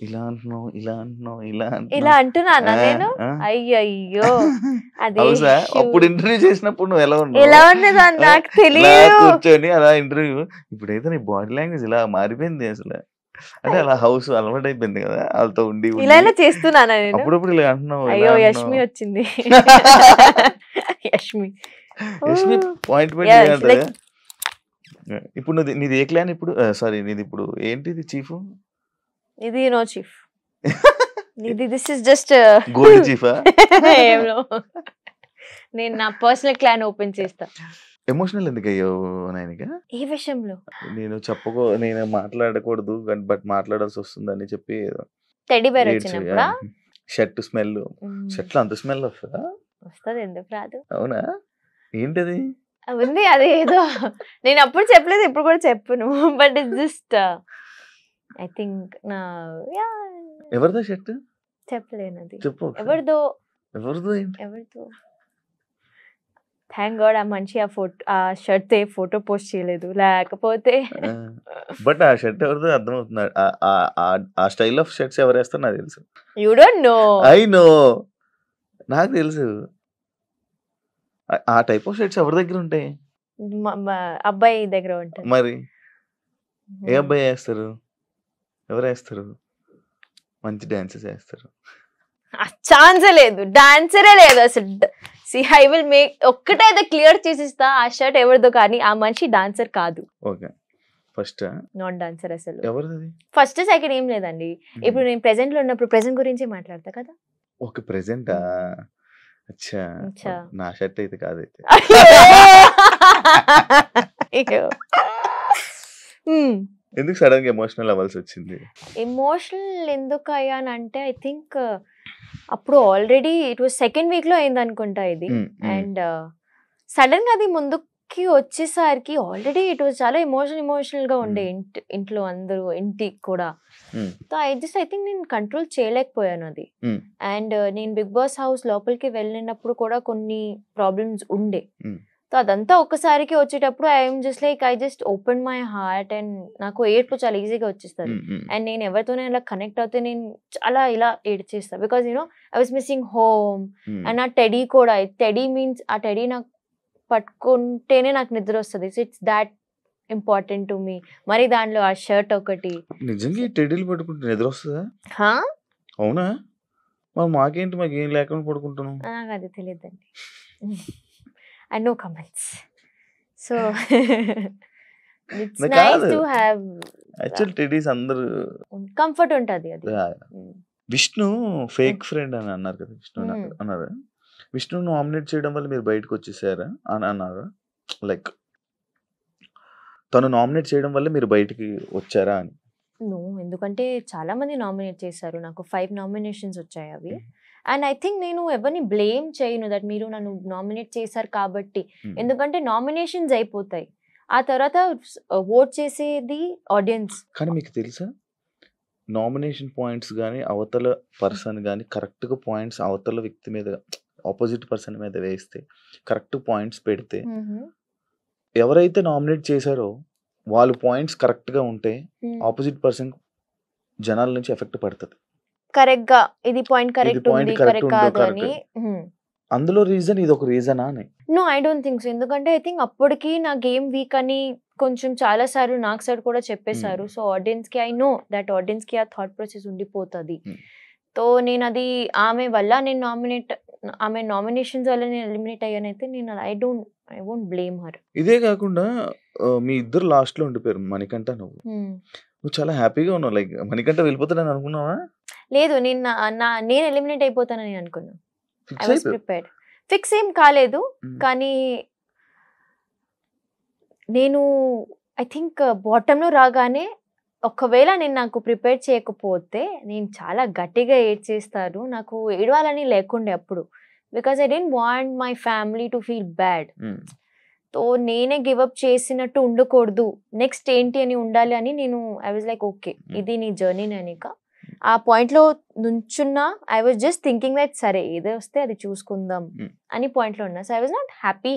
S2: ఇలా అంటున్నావు, ఇలా అంటున్నావు,
S3: ఇలా అంటున్నానా నేను? అయ్యో అదే
S2: అప్పుడు ఇంటర్వ్యూ చేసినప్పుడు నువ్వు ఎలా
S3: ఎలా ఉన్నదా నాకు తెలియదు.
S2: కూర్చొని అలా ఇంటర్వ్యూ, ఇప్పుడైతే నీ బాడీ లాంగ్వేజ్ ఇలా మారిపోయింది అసలు, అంటే అలా హౌస్ అలవాటు అయిపోయింది కదా వాళ్ళతో ఉండి
S3: ఇలా ఇలా చేస్తున్నానా నేను?
S2: అప్పుడప్పుడు ఇలా అంటున్నావు.
S3: అయ్యో యష్మి వచ్చింది. యష్మి
S2: పాయింట్ పెట్టి ఇప్పుడు నీది ఏ క్లాన్ ఇప్పుడు? సారీ నీది ఇప్పుడు ఏంటిది చీఫ్?
S3: ఇది నో చీఫ్, ఇది దిస్ ఇస్ జస్ట్
S2: గోల్డ్ చీఫా?
S3: నేను నా పర్సనల్ క్లాన్ ఓపెన్ చేస్తా.
S2: ఎమోషనల్ ఎందుకు అయ్యో నైనిక?
S3: ఈ విషయంలో
S2: నేను మాట్లాడకూడదు బట్ మాట్లాడాల్సి వస్తుందని చెప్పి
S3: టెడ్డీ బేర్ వచ్చినప్పుడు
S2: షర్ట్ స్మెల్, షర్ట్ లో అంత స్మెల్ వస్తుందా?
S3: వస్తుంది, ఎందుకు రాదు?
S2: అవునా, ఏంటది?
S3: ఉంది అది ఏదో, నేను అప్పుడు చెప్పలేదు, ఇప్పుడు కూడా చెప్పను, but it's just I think నా
S2: ఎవరిదో షర్ట్
S3: చెప్పలేనది,
S2: చెప్పు.
S3: ఎవరిదో థ్యాంక్ గాడ్ ఆ మనిషి ఆ షర్ట్ ఫోటో పోస్ట్ చేయలేదు, లేకపోతే.
S2: బట్ ఆ షర్ట్ ఎవరిదో అర్థమవుతుంది, ఆ స్టైల్ ఆఫ్ షర్ట్స్ ఎవరు వేస్తారు నాకు తెలుసు.
S3: You don't know?
S2: I know, నాకు తెలుసు. ఆ టైప్ ఆఫ్ షర్ట్స్ ఎవరి దగ్గర ఉంటాయి?
S3: అబ్బాయి దగ్గర ఉంటాయి.
S2: మరి ఏ అబ్బాయి వేస్తారు? ఎవరు వేస్తారు? మంచి డాన్సెస్ వేస్తారు.
S3: ఛాన్సే లేదు, డాన్సరే లేదు అసలు. ఐ విల్ మేక్ ఒక్కటైతే క్లియర్ చేసిస్తా, ఆ షర్ట్ ఎవరిదో కానీ ఆ మనిషి డాన్సర్ కాదు.
S2: ఓకే, ఫస్ట్
S3: నాట్ డాన్సర్ అసలు.
S2: ఎవరిది?
S3: ఫస్ట్ సెకండ్ ఏం లేదండి. ఇప్పుడు నేను ప్రెసెంట్ లో ఉన్నప్పుడు ప్రెసెంట్ గురించి మాట్లాడతా కదా.
S2: ఓకే, ప్రెసెంటా? అచ్చా, నా షర్ట్ అయితే కాదైతే. ఎందుకు సడన్ గా ఎమోషనల్ అవ్వాల్సి వచ్చింది?
S3: ఎమోషనల్ ఎందుకు అయ్యానంటే ఐ థింక్ అప్పుడు already it was second week లో అయింది అనుకుంటా ఇది. అండ్ సడన్ గా అది ముందుకి వచ్చేసరికి ఆల్రెడీ ఇట్ వాజ్ చాలా ఎమోషనల్ గా ఉండే ఇంట్లో అందరూ, ఇంటికి కూడా. సో ఐ థింక్ నేను కంట్రోల్ చేయలేకపోయాను అది. అండ్ నేను బిగ్ బాస్ హౌస్ లోపలికి వెళ్ళినప్పుడు కూడా కొన్ని ప్రాబ్లమ్స్ ఉండే. సో అదంతా ఒక్కసారికి వచ్చేటప్పుడు I just open my heart and నాకు ఏడ్పు చాలా ఈజీగా వచ్చేస్తుంది. అండ్ నేను ఎవరితోనే ఇలా కనెక్ట్ అవుతే నేను చాలా ఇలా ఏడ్చేస్తాను, because you know I was missing home. And ఆ టెడీ కూడా, టెడీ మీన్స్ ఆ టెడీ నాకు పట్టుకుంటేనే నాకు నిద్ర వస్తుంది. So it's that important to me. మరి దాంట్లో ఆ షర్ట్ ఒకటి.
S2: నిజంగా టెడీలు పట్టుకుంటే నిద్ర వస్తుందా? అవునా? మరి మాకేంటి, మాకేం లేకుండా పడుకుంటున్నాం?
S3: నాకు అది తెలియదండి. I no comments. So it's nice to have
S2: actually teddies అందరూ
S3: కంఫర్ట్ ఉంటది అది.
S2: విష్ణు ఫేక్ ఫ్రెండ్ అని అన్నారు కదా, విష్ణు అన్నారు. విష్ణు నామినేట్ చేయడం వల్ల మీరు బయటకు వచ్చేసారా అని అన్నారు? లైక్ తను నామినేట్ చేయడం వల్ల మీరు బయటికి వచ్చారా అని?
S3: నో, ఎందుకంటే చాలా మంది నామినేట్ చేశారు, నాకు 5 నామినేషన్స్ వచ్చాయి అవి. అండ్ ఐ థింక్ నేను ఎవరిని బ్లేమ్ చేయను దట్ మీరు నన్ను నామినేట్ చేశారు కాబట్టి, ఎందుకంటే నామినేషన్స్ అయిపోతాయి, ఆ తర్వాత ఓట్ చేసేది ఆడియన్స్.
S2: కానీ మీకు తెలుసా, నామినేషన్ పాయింట్స్ కానీ అవతల పర్సన్ కానీ కరెక్ట్గా పాయింట్స్ అవతల వ్యక్తి మీద, ఆపోజిట్ పర్సన్ మీద వేస్తే, కరెక్ట్ పాయింట్స్ పెడితే, ఎవరైతే నామినేట్ చేశారో వాళ్ళు పాయింట్స్ కరెక్ట్గా ఉంటే ఆపోజిట్ పర్సన్ జనాల నుంచి ఎఫెక్ట్ పడుతుంది.
S3: కరెక్ట్ గా ఇది పాయింట్ కరెక్ట్ ఉంది, కరెక్ట్ కాదు అని.
S2: అందులో రీజన్ ఇది ఒక రీజనా అని?
S3: No, I don't think so. ఎందుకంటే ఐ థింక్ అప్పటికి నా గేమ్ వీక్ అని కొంచెం చాలా సార్లు నాకు సార్ కూడా చెప్పేశారు. సో ఆడియన్స్ కి ఐ నో దట్ ఆడియన్స్ కి ఆ థాట్ ప్రాసెస్ ఉండిపోతుంది. సో నేను అది ఆమె వల్ల నేను ఆమె నామినేషన్స్ వల్ల నేను ఎలిమినేట్ అయ్యానైతే నేను ఐ వోంట్ బ్లేమ్ హర్.
S2: ఇదే కాకుండా మీ ఇద్దరు లాస్ట్ లో ఉండిపోయారు, మణికంఠ నువ్వు చాలా హ్యాపీగా ఉన్నావు. లైక్ మణికంఠ వెళ్ళిపోతాడని అనుకున్నావా?
S3: లేదు, నేను ఎలిమినేట్ అయిపోతానని అనుకున్నాను. I was prepared. ఫిక్స్ ఏం కాలేదు, కానీ నేను ఐ థింక్ బాటంలో రాగానే ఒకవేళ నేను నాకు ప్రిపేర్ చేయకపోతే నేను చాలా గట్టిగా ఏడ్చేస్తాను. నాకు ఏడవాలని లేకుండే అప్పుడు, because I don't want my family to feel bad. So నేనే గివప్ చేసినట్టు ఉండకూడదు, నెక్స్ట్ ఏంటి అని ఉండాలి అని నేను ఐ వాజ్ లైక్ ఓకే ఇది నీ జర్నీ నైనిక. ఆ పాయింట్లో నుంచున్నా I was just thinking that సరే ఏదో వస్తే అది చూసుకుందాం అని పాయింట్లో ఉన్నా. So I was not happy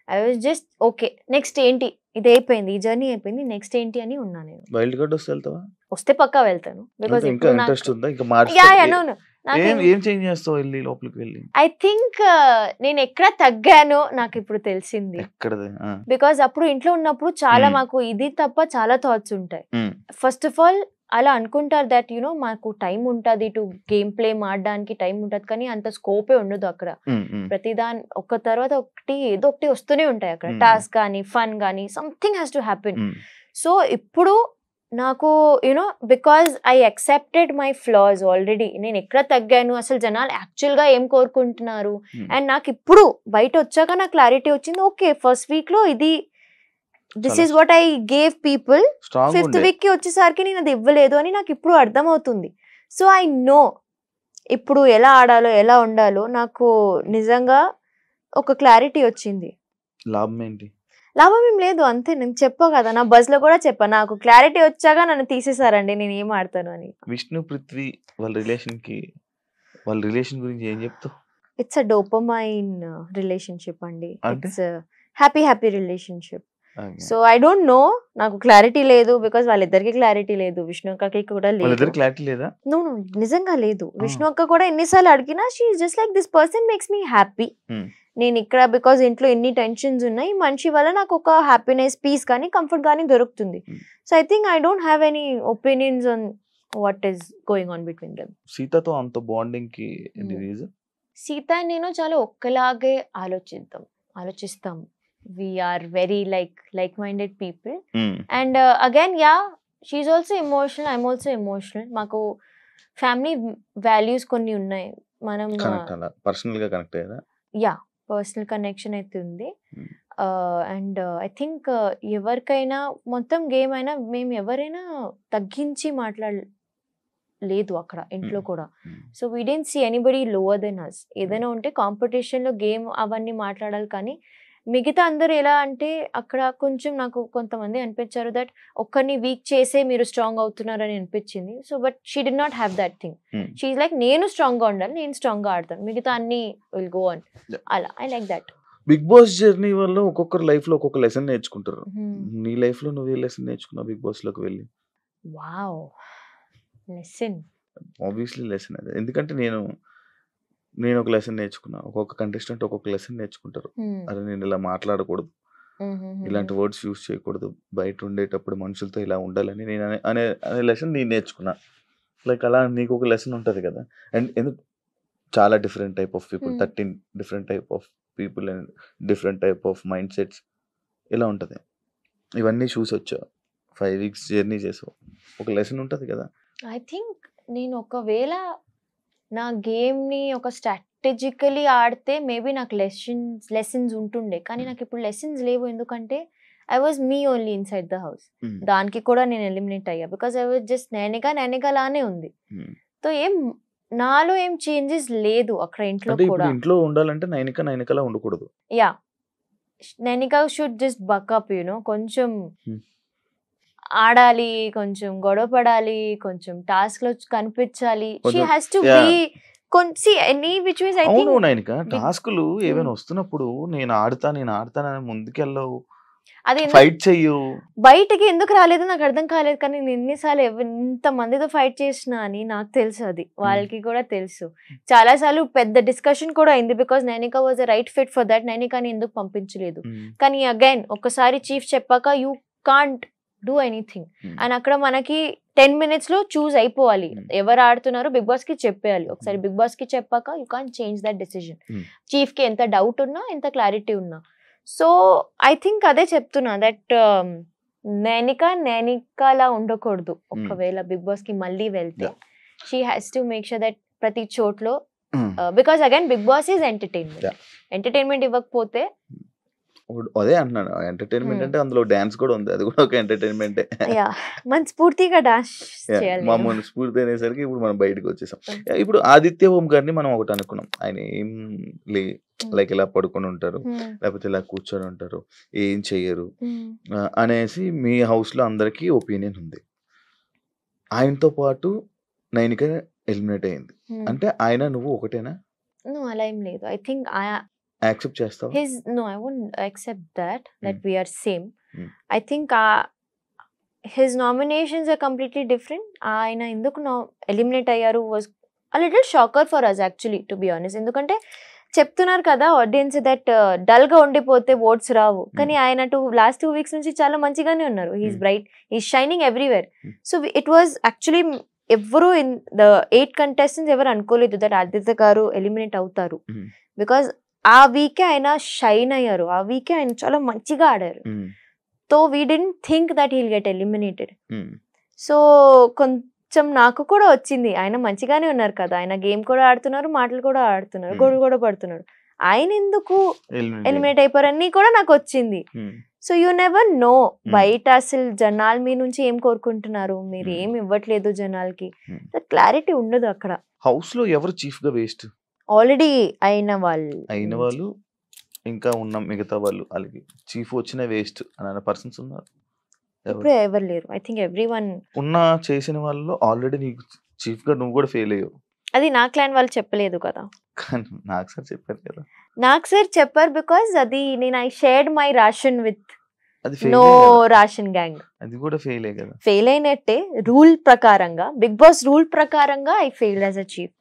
S3: I was just okay next ఏంటి, ఇది అయిపోయింది, ఈ జర్నీ అయిపోయింది, నెక్స్ట్ ఏంటి అని ఉన్నా. నేను
S2: వైల్డ్ కార్డ్ వస్తే వెళ్తావా?
S3: వస్తే పక్కా వెళ్తాను. బికాస్
S2: ఇంకా ఇంట్రెస్ట్ ఉందా? ఇంకా ఏం చేంజ్ చేస్తావు వెళ్ళి లోపలికి వెళ్ళి?
S3: ఐ థింక్ నేను ఎక్కడ తగ్గానో నాకు ఇప్పుడు తెలిసింది. బికాస్ అప్పుడు ఇంట్లో ఉన్నప్పుడు చాలా మాకు ఇది తప్ప చాలా థాట్స్ ఉంటాయి. ఫస్ట్ ఆఫ్ ఆల్ అలా అనుకుంటారు దట్ యునో మాకు టైం ఉంటుంది టు గేమ్ ప్లే ఆడడానికి టైం ఉంటుంది, కానీ అంత స్కోపే ఉండదు అక్కడ. ప్రతిదాని ఒక తర్వాత ఒకటి ఏదో ఒకటి వస్తూనే ఉంటాయి అక్కడ, టాస్క్ కానీ ఫన్ కానీ something has to happen. So ఇప్పుడు నాకు you know because I accepted my floss already, నేను ఎక్కడ తగ్గాను, అసలు జనాలు యాక్చువల్ గా ఏం కోరుకుంటున్నారు, అండ్ నాకు ఇప్పుడు బయట వచ్చాక నాకు క్లారిటీ వచ్చింది. ఓకే ఫస్ట్ వీక్ లో ఇది this is what I gave people, fifth week కి వచ్చేసరికి నేను అది ఇవ్వలేదు అని నాకు ఇప్పుడు అర్థమవుతుంది. సో ఐ నో ఇప్పుడు ఎలా ఆడాలో ఎలా ఉండాలో నాకు నిజంగా ఒక క్లారిటీ వచ్చింది.
S2: లాభం ఏంటి?
S3: లాభం ఏం లేదు, అంతే. నేను చెప్పా కదా, నా బస్ లో కూడా చెప్పా, నాకు క్లారిటీ వచ్చాక నన్ను తీసేసారండి నేను ఏం ఆడతాను అని.
S2: విష్ణు పృథ్వీ వాళ్ళ రిలేషన్ గురించి ఏం చెప్తావు?
S3: ఇట్స్ అ డోపమైన్ రిలేషన్షిప్ అండి. It's happy relationship. So I don't no, నాకు క్లారిటీ లేదు బికాస్ వాళ్ళిద్దరికి క్లారిటీ లేదు, విష్ణు అక్కకి కూడా లేదు. నో నిజంగా లేదు. విష్ణు అక్క కూడా ఎన్నిసార్లు అడిగినా she is just like this person makes me happy. నేను ఇక్కడ బికాస్ ఇంట్లో ఎన్ని టెన్షన్స్ ఉన్నాయి, మనిషి వల్ల నాకు ఒక హ్యాపీనెస్, పీస్ కానీ కంఫర్ట్ కానీ దొరుకుతుంది. So I think I don't have any opinions on what is going on between them.
S2: సీతతో అంత బాండింగ్ కి రీజన్?
S3: సీత నేను చాలా ఒక్కలాగే ఆలోచిస్తాం. We are very like-minded people. And again, yeah, she's also emotional, I'm also emotional. Maku family values konni unnai. Manam
S2: personal ga connect ayada?
S3: Yeah, personal connection aithe undi. And I think evarkaina mottam game aina mem evaraina tagginchi మాట్లాడలేదు అక్కడ ఇంట్లో కూడా. So we didn't see anybody lower than us. ఏదైనా ఉంటే కాంపిటీషన్లో game అవన్నీ మాట్లాడాలి, కానీ మిగతా అందరూ ఎలా అంటే అక్కడ కొంచెం నాకు కొంతమంది అనిపించారు దట్ ఒక్కరిని వీక్ చేసే మీరు స్ట్రాంగ్ అవుతున్నారని అనిపించింది. So but she did not have that thing. She is like నేను స్ట్రాంగ్ గా ఉండాలి, నేను స్ట్రాంగ్ గా ఆడతాను, మిగతా అన్ని విల్ గో ఆన్. అలా I like that.
S2: Bigg Boss journey వల్ల ఒక్కొక్కరు లైఫ్ లో ఒక్కొక్క లెసన్ నేర్చుకుంటారు. నీ లైఫ్ లో నువ్వు ఏ లెసన్ నేర్చుకున్నావు బిగ్ బాస్ లోకి వెళ్ళి?
S3: వావ్, లెసన్
S2: ఆబ్వియస్లీ లెసన్ అదే. ఎందుకంటే నేను ఒక లెసన్ నేర్చుకున్నా, ఒక్కొక్క కంటెస్టెంట్ ఒక్కొక్క లెసన్ నేర్చుకుంటారు. అరే నేను ఇలా మాట్లాడకూడదు, ఇలాంటి వర్డ్స్ యూజ్ చేయకూడదు, బయట ఉండేటప్పుడు మనుషులతో ఇలా ఉండాలని నేను అనే లెసన్ నేను నేర్చుకున్నా. లైక్ అలా నీకు ఒక లెసన్ ఉంటుంది కదా. అండ్ ఎందుకు చాలా different type of people, 13 different type of people and different type of mind sets ఇలా ఉంటుంది. ఇవన్నీ చూసి వచ్చావు, 5 weeks జర్నీ చేసావు, ఒక లెసన్ ఉంటుంది కదా.
S3: ఐ థింక్ నేను ఒకవేళ నా గేమ్ని ఒక స్ట్రాటజికలీ ఆడితే మేబీ నాకు లెసన్స్ ఉంటుండే, కానీ నాకు ఇప్పుడు లెసన్స్ లేవు. ఎందుకంటే I was me only inside the house. దానికి కూడా నేను ఎలిమినేట్ అయ్యా because I was just Nainika లానే ఉంది. సో నాలో ఏం చేంజెస్ లేదు అక్కడ. ఇంట్లో కూడా
S2: ఇంట్లో ఉండాలంటే నైనికలా ఉండకూడదు.
S3: Yeah, Nainika should just buck up you know, కొంచెం ఆడాలి, కొంచెం గొడవ పడాలి, కొంచెం టాస్క్ లో కనిపించాలి. She has to be any which ways. I think
S2: Nainika టాస్క్లు ఏమైనా వస్తున్నప్పుడు నేను ఆడతానని ముందుకెళ్ళవు,
S3: అది
S2: ఫైట్ చెయ్యు,
S3: బయటకి ఎందుకు రాలేదు నాకు అర్థం కాలేదు. కానీ నేను ఎన్నిసార్లు ఎంత మందితో ఫైట్ చేసినా అని నాకు తెలుసు, అది వాళ్ళకి కూడా తెలుసు. చాలా సార్లు పెద్ద డిస్కషన్ కూడా అయింది, because Nainika was the right fit for that. నైనికాని ఎందుకు పంపించలేదు. కానీ అగైన్ ఒక్కసారి చీఫ్ చెప్పాక you can't do anything. And అక్కడ మనకి 10 minutes లో చూస్ అయిపోవాలి, ఎవరు ఆడుతున్నారో బిగ్ బాస్ కి చెప్పేయాలి. ఒకసారి బిగ్ బాస్ కి చెప్పాక you can't change that decision. Chief కి ఎంత డౌట్ ఉన్నా, ఎంత క్లారిటీ ఉన్నా. సో ఐ థింక్ అదే చెప్తున్నా, దట్ నైనికాలా ఉండకూడదు. ఒకవేళ బిగ్ బాస్ కి మళ్ళీ వెళ్తే she has to make sure that ప్రతి చోట్లో, because again Bigg Boss is entertainment ఇవ్వకపోతే
S2: అదే అంటున్నాను. ఎంటర్టైన్మెంట్ అంటే అందులో డాన్స్ కూడా ఉంది, అది కూడా ఒక ఎంటర్టైన్మెంటే.
S3: మనస్ఫూర్తిగా డాన్స్ చేయాలి.
S2: మామూలు స్ఫూర్తి అనేసరికి ఇప్పుడు మనం బయటకు వచ్చేసాం. ఇప్పుడు ఆదిత్య ఓం గారిని మనం ఒకటి అనుకున్నాం, ఆయన ఏం లైక్ ఇలా పడుకొని ఉంటారు, లేకపోతే ఇలా కూర్చొని ఉంటారు, ఏం చెయ్యరు అనేసి మీ హౌస్ లో అందరికి ఒపీనియన్ ఉంది. ఆయనతో పాటు నైనిక ఎలిమినేట్ అయింది అంటే ఆయన నువ్వు ఒకటేనా?
S3: అలా ఏం లేదు. ఐ థింక్
S2: యాక్సెప్ట్ చేస్తావా?
S3: No, I won't accept that we are same. I think his nominations are completely different. ఆయన ఎందుకు ఎలిమినేట్ అయ్యారు was a little shocker for us actually, to be honest. ఎందుకంటే చెప్తున్నారు కదా ఆడియన్స్ దట్ డల్ గా ఉండిపోతే oats రావు, కానీ ఆయన లాస్ట్ 2 weeks నుంచి చాలా మంచిగానే ఉన్నారు. He's bright, he's shining everywhere. So it was actually ఎవరు ఇన్ ద 8 contestants ఎవరు అనుకోలేదు దట్ ఆదిత్య గారు ఎలిమినేట్ అవుతారు. బికాస్ ఆ వీకే ఆయన షైన్ అయ్యారు, ఆ వీకే ఆయన చాలా మంచిగా ఆడారు. So we dent think that heal get eliminated. So కొంచెం నాకు కూడా వచ్చింది, ఆయన మంచిగానే ఉన్నారు కదా, ఆయన గేమ్ కూడా ఆడుతున్నారు, మాటలు కూడా ఆడుతున్నారు, గొడవ కూడా పడుతున్నాడు, ఆయన ఎందుకు ఎలిమినేట్ అయిపోయారని కూడా నాకు వచ్చింది. సో యూ నెవర్ నో, బయట అసలు జనాలు మీ నుంచి ఏం కోరుకుంటున్నారు, మీరు ఏం ఇవ్వట్లేదు జనాలకి, క్లారిటీ ఉండదు అక్కడ.
S2: హౌస్ లో ఎవరు చీఫ్ గా వేస్ట్?
S3: ఆల్రెడీ అయిన వాళ్ళు
S2: ఇంకా ఉన్న మిగతా వాళ్ళు, అలాగే చీఫ్ వచ్చిన వేస్ట్ అనే పర్సన్స్ ఉన్నారు?
S3: ఇప్పుడు ఎవరు లేరు. ఐ థింక్ ఎవ్రీవన్
S2: ఉన్న చేసిన వాళ్ళు ఆల్రెడీ నీకు చీఫ్ గా నువ్వు కూడా ఫెయిల్ అయ్యావు.
S3: అది నా క్లాన్ వాళ్ళు చెప్పలేదు కదా.
S2: నాకు సార్ చెప్పారు కదా.
S3: నాకు సార్ చెప్పారు బికాస్ అది నేను I shared my ration with no ration gang.
S2: అది కూడా ఫెయిల్ కదా.
S3: ఫెయిల్ అయినట్టే రూల్ ప్రకారంగా, బిగ్ బాస్ రూల్ ప్రకారంగా I failed as a chief.